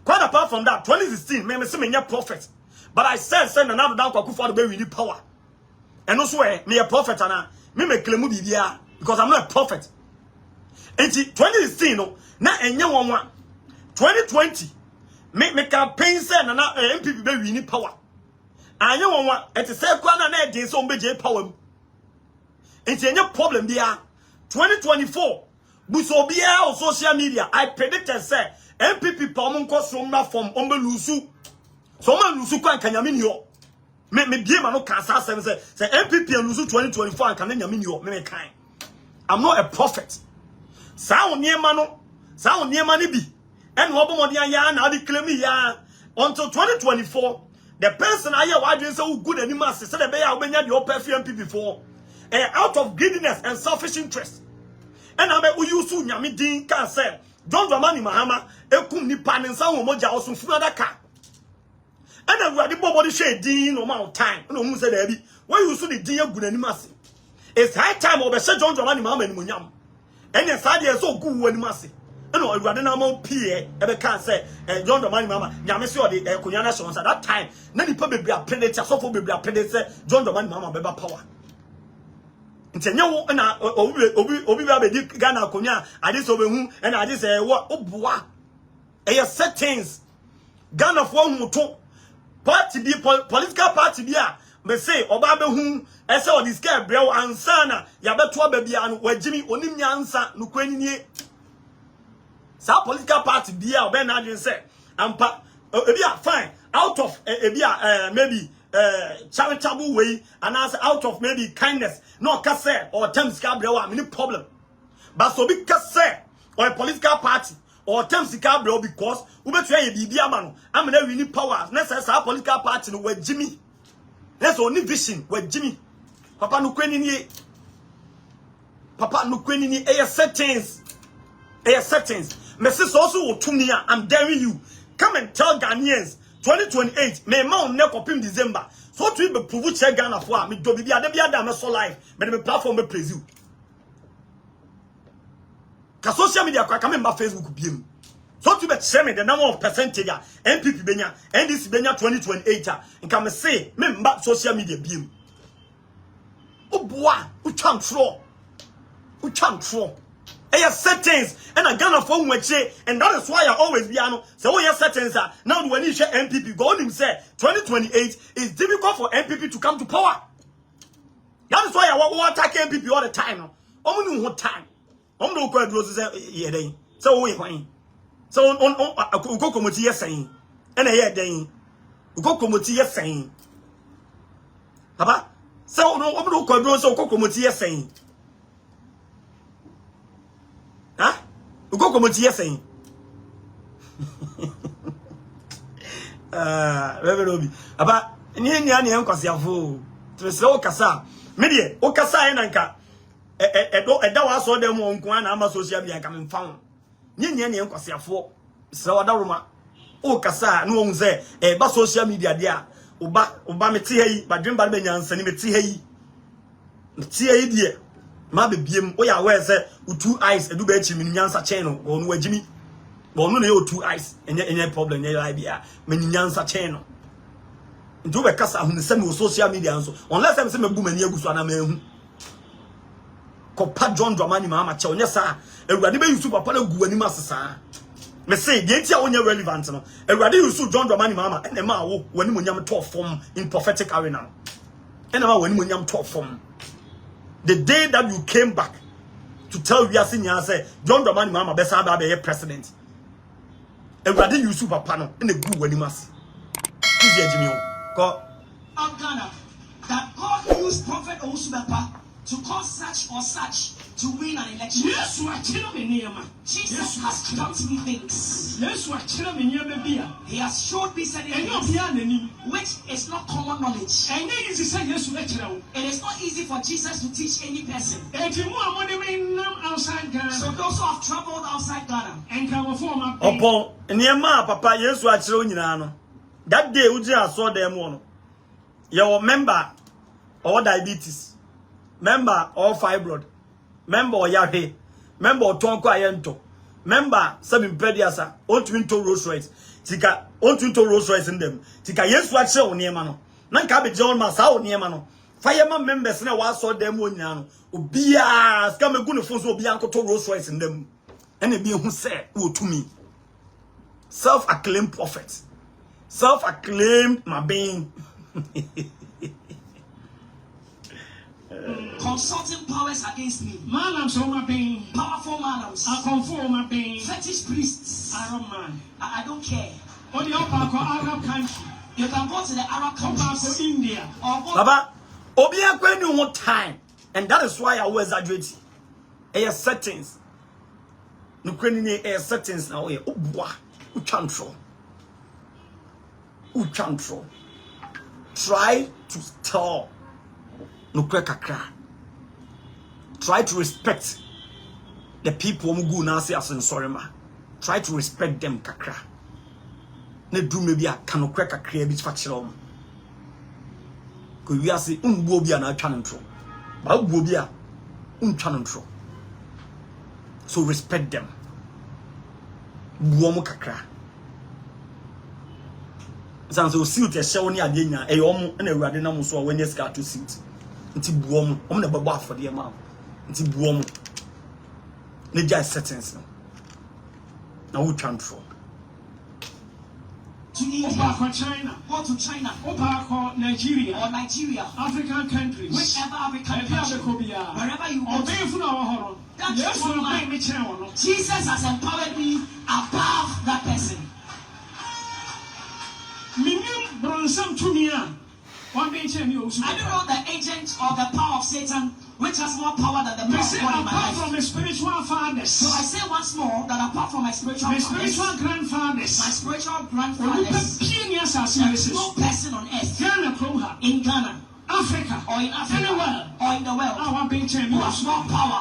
Quite apart from that, 2016, me say me prophet. But I said another down for the need power. And also me a prophet and me claim bibia because I'm not a prophet. And 2016 no na enye wonwa 2020 me campaign say na MPP be win power. Anye wonwa et say kwa na e din so mbeje power mu. And enye problem bia 2024 buso bia on social media I predicted say MPP pa mo nko so na form ombe lusu. So man lusu kwa kanyame ni ho. Me bie ma no ka sa say MPP and lusu 2024 and kanyame ni ho me kan. I'm not a prophet. Sa oniema no bi. And wobomodi ya na adi claim ya until 2024 the person aye wadwen say good animal say the be ya obenya the opefie MPP before out of greediness and selfish interest. And I be Owusu nyame din kan say John Dramani Mahama ekum nipa ne nsa wo moja osumfunu adaka. And everybody body share din no amount time. No mu say there bi. When you the din agu animal say it's high time obe say John Dramani Mahama ni munyam. And yes I dey so gu animal say. No everybody na amount pie e be kan say John Dramani Mahama nyame say o de kunyana so at that time na nipa bebre apredate so for bebre apredate say John Dramani Mahama beba power. Ntenye wo na obi ba be di Ghana konya ade so be hu and ade say wo oboa e settings Ghana for hu to party bi political party bi a me say oba be hu e say o di scale brew ansa na ya beto ba bia no wagimi onim nyansa no kwaninie sa political party bi a oba na ade say ampa ebi a fine out of ebi a maybe charitable way and as out of maybe kindness no kase or terms cabrewa many problem but so be kase or a political party or terms cabrewa because we better ye bibia man am na we need power necessary our political party no we Jimmy let's only vision we Jimmy papa no kweni ni settings me say so to me I'm daring you come and tell Ghanaians 2028 me ma on neck up in December so to be prove che Ghana for me do bibia de bia da me so live me the platform be praise you ka social media kwa ka me ba Facebook biem so to be share me the number of percentage MPP benya NDC benya 2028 and can me say me mba social media biem oboa utwam tro settings and a Ghana for weche and that is why I always be ano say oh settings are now when you share MPP go on him say 2028 is difficult for MPP to come to power. That is why I want attack MPP all the time no omu no time omu do ko aduro say ye den say oh hwan so on ukokomoti yesen and ye den ukokomoti yesen papa say omu do ko aduro say ukokomoti yesen. Huh? You go come to your saying. Reverend Aba, ni nkwasi afo. To say o kasa. Me de, o kasa na nka. Da wa so dem won ko na ama social media nka me mfa. Ni nkwasi afo. Se wa da roma. O kasa na won say ba social media dia. Oba me ti hayi, ba dwen ba be nyansa ni me ti hayi. Me ti hayi die. Ma be biem o ya we say two eyes edu be chi mi nyansa chen no onu wagimi onu na yo two eyes enye problem enye lie bia me nyansa chen no ndu be kasa hu se me social media nso unless am say me bu mani agusu ana ma hu ko pa John Dramani Mahama che onye sa ewurade be yusu papa na gu ani masesa me say de ntia onye relevant no ewurade yusu John Dramani Mahama ene ma wo wani monyam to form in prophetic arena ene ma wani monyam to form. The day that you came back to tell Yasinya say John Dramani Mahama besa ba be president. Everybody you super panel in the good wanimas. Please Jimmy. Go. Ghana that God used Prophet Owusu Bempah to cause such or such to win an election. Yes, Jesus has taught me things. He has showed me certain things which is not common knowledge. It is not easy for Jesus to teach any person. So those who have traveled outside Ghana. Upon Niema Papa Yesu achiro nyina no. That day uji aso dem no. Your member or diabetes. Member or fibroid. Member or yahe. Member or tonko ayento. member 7 pediasa on to into Rolls Royce tika on to into Rolls Royce in them tika yesu a che oniema no na nka be John ma sa oniema no fireman members na wa so dem onya no obia ska megu ne fo so obia nkoto Rolls Royce in them and e bi hu say wo to me self-acclaimed prophet self-acclaimed my being consulting powers against me. Madams on my being. Powerful madams. I conform my being. Fetish priests. I don't mind. I don't care. Or the Arab country. You can go to the Arab countries. India. Or go Baba, Obia when you want time. And that is why I will exaggerate. Air settings. No credit air settings now. Oh, boy. Who control? Who control? Try to tell. No kakra. Try to respect the people who go now say as in sorry ma. Try to respect them kakra. Ne do maybe a cano kakra bit factual. Because we are saying bobia na channel. But bobia channel. So respect them. Buomo kakra. Sanso suit e show ni ade nya e yomo na awurade na mo so when yes got to suit. Nti buomo om na babo afode e ma. Nti buomo. Ne jai settings no. Na wo transfer. To India, or China, go to China, or Nigeria, or Nigeria, African countries, whichever African country, wherever you go. Yes, Jesus has empowered me above that person. I don't know the agent or the power of Satan which has more power than the power of God in my life. From my spiritual fathers. So I say once more that apart from my spiritual grandfathers, my spiritual grandfathers, there's no person on earth in Ghana, Africa, or in Africa, anywhere, or in the world who has more power.